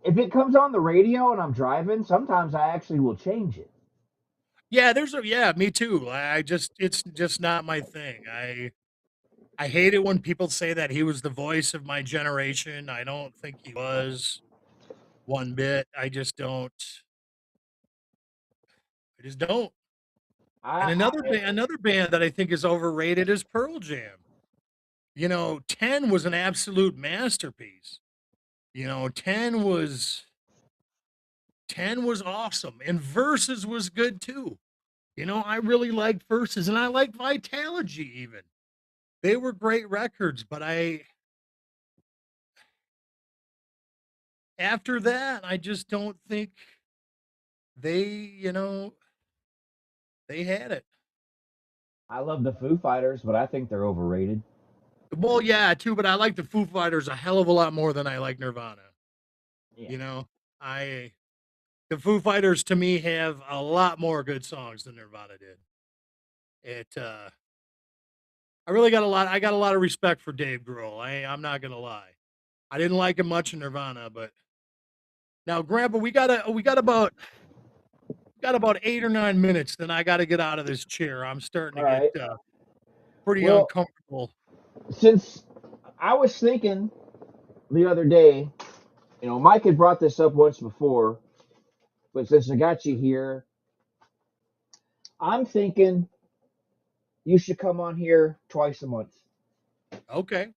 If it comes on the radio and I'm driving, sometimes I actually will change it. Yeah, yeah, me too. I just it's just not my thing. I hate it when people say that he was the voice of my generation. I don't think he was one bit. I just don't. I just don't. And I another band that I think is overrated is Pearl Jam. 10 was an absolute masterpiece. 10 was awesome, and Versus was good too. I really liked Versus, and I liked Vitalogy even. They were great records, but after that, I just don't think they, they had it. I love the Foo Fighters, but I think they're overrated. Well, yeah, too, but I like the Foo Fighters a hell of a lot more than I like Nirvana. Yeah. You know, I the Foo Fighters to me have a lot more good songs than Nirvana did. I got a lot of respect for Dave Grohl. I'm not gonna lie. I didn't like him much in Nirvana, but now, Grandpa, we got about 8 or 9 minutes. Then I got to get out of this chair. I'm starting All to get right. pretty Well, uncomfortable. since I was thinking the other day, Mike had brought this up once before, but since I got you here, I'm thinking you should come on here twice a month Okay.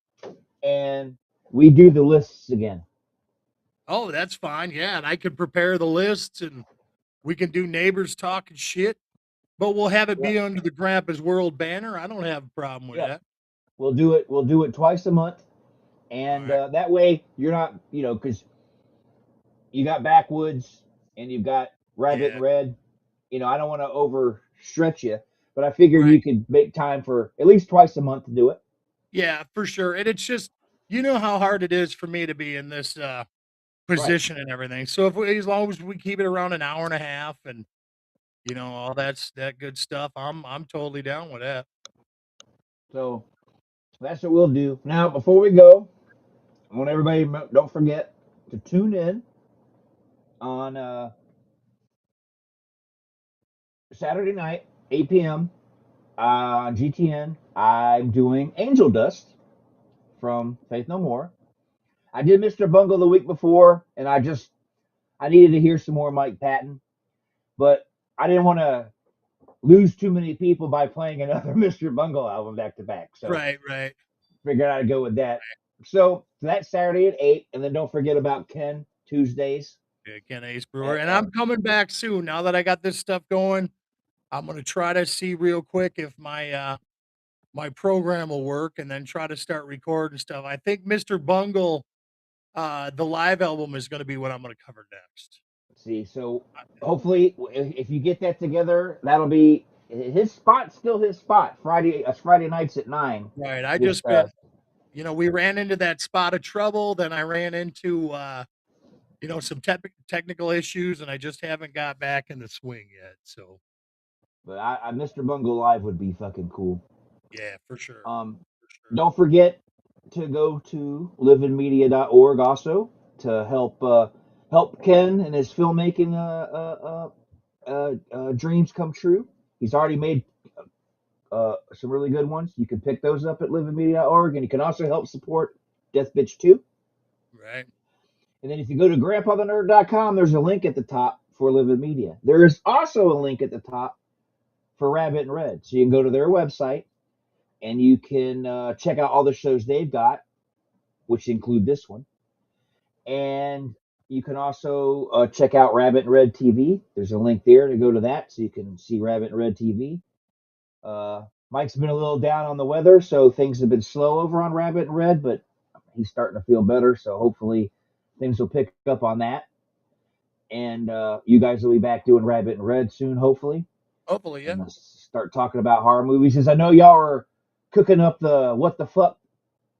and we do the lists again. Oh, that's fine. Yeah, and I can prepare the lists, and we can do neighbors talking shit. But we'll have it Yep. be under the Grandpa's World banner. I don't have a problem with Yep. that. We'll do it. We'll do it twice a month, All and right. that way you're not, because you got backwoods and you've got rabbit Yeah. and red. I don't want to overstretch you, but I figured Right. you could make time for at least twice a month to do it. Yeah, for sure. And it's just, how hard it is for me to be in this Right. position and everything. So as long as we keep it around an hour and a half, and all that good stuff, I'm totally down with that. So that's what we'll do. Now, before we go, I want everybody don't forget to tune in on Saturday night, 8 p.m. On GTN. I'm doing Angel Dust from Faith No More. I did Mr. Bungle the week before, and I needed to hear some more Mike Patton, but I didn't want to lose too many people by playing another Mr. Bungle album back to back. So Right, right. figured I'd go with that. So that's Saturday at 8, and then don't forget about Ken Tuesdays. Yeah, Ken Ace Brewer. At, And I'm coming back soon. Now that I got this stuff going, I'm gonna try to see real quick if my program will work, and then try to start recording stuff. I think Mr. Bungle, the live album is gonna be what I'm gonna cover next. see, so hopefully, if you get that together, that'll be his spot. Still his spot. Friday nights at 9. Right. I Just just been, we ran into that spot of trouble. Then I ran into some technical issues, and I just haven't got back in the swing yet. So but Mr. Bungle live would be fucking cool. yeah, for sure. Um, For sure. don't forget to go to livingmedia.org also to help Ken and his filmmaking dreams come true. He's already made some really good ones. You can pick those up at livingmedia.org, and you can also help support Death Bitch 2. Right. And then if you go to grandfathenerd.com, there's a link at the top for Live in Media. There is also a link at the top for Rabbit and Red. So you can go to their website and you can check out all the shows they've got, which include this one. And you can also check out Rabbit and Red TV. There's a link there to go to that so you can see Rabbit and Red TV. Mike's been a little down on the weather, so things have been slow over on Rabbit and Red, but he's starting to feel better, so hopefully things will pick up on that. And you guys will be back doing Rabbit and Red soon, hopefully. Hopefully, yeah. And start talking about horror movies. Since I know y'all are cooking up the What the Fuck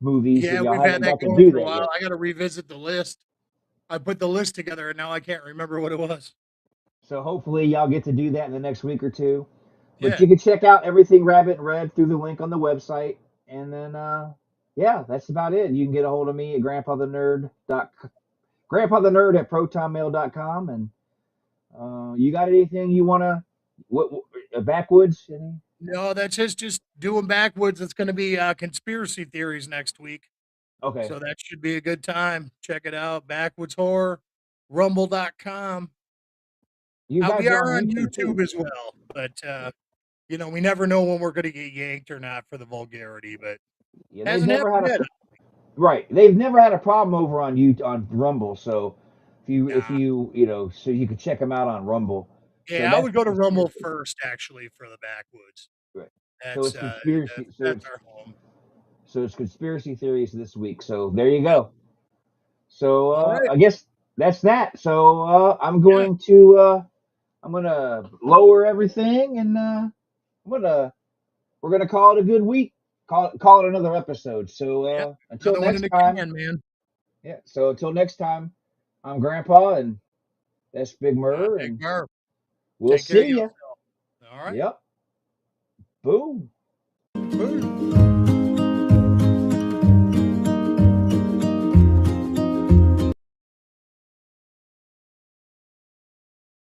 movies that Yeah, y'all we've had haven't that got to going do for a that while. yet. I got to revisit the list. I put the list together and now I can't remember what it was. So hopefully y'all get to do that in the next week or two. But Yeah. you can check out everything Rabbit and Red through the link on the website. And then yeah, that's about it. You can get a hold of me at grandfather at protonmail.com. And you got anything you want to, what, backwoods? Any? No, that's just doing backwoods. It's going to be conspiracy theories next week. Okay. So that should be a good time. Check it out. Backwoods Horror, rumble.com. You guys We are on are on YouTube too. YouTube as well, but we never know when we're going to get yanked or not for the vulgarity, but Yeah, they've hasn't never happened had a yet. right. They've never had a problem over on you on Rumble. So if Nah. you so you can check them out on Rumble. So Yeah, I that's would the go to Rumble conspiracy. first actually for the backwoods. Right. So That's it's conspiracy. that's our home. So it's conspiracy theories this week. So there you Yep. go. So All right. I guess that's that. So Yeah. I'm gonna lower everything and we're gonna call it a good week. Call it another episode. So Yep. until Another one in next the time. can, man. Yeah. So until next time, I'm Grandpa and that's Big Murr Big and Murph. we'll Take care of see ya. yourself. All right. Yep. Boom. Boom.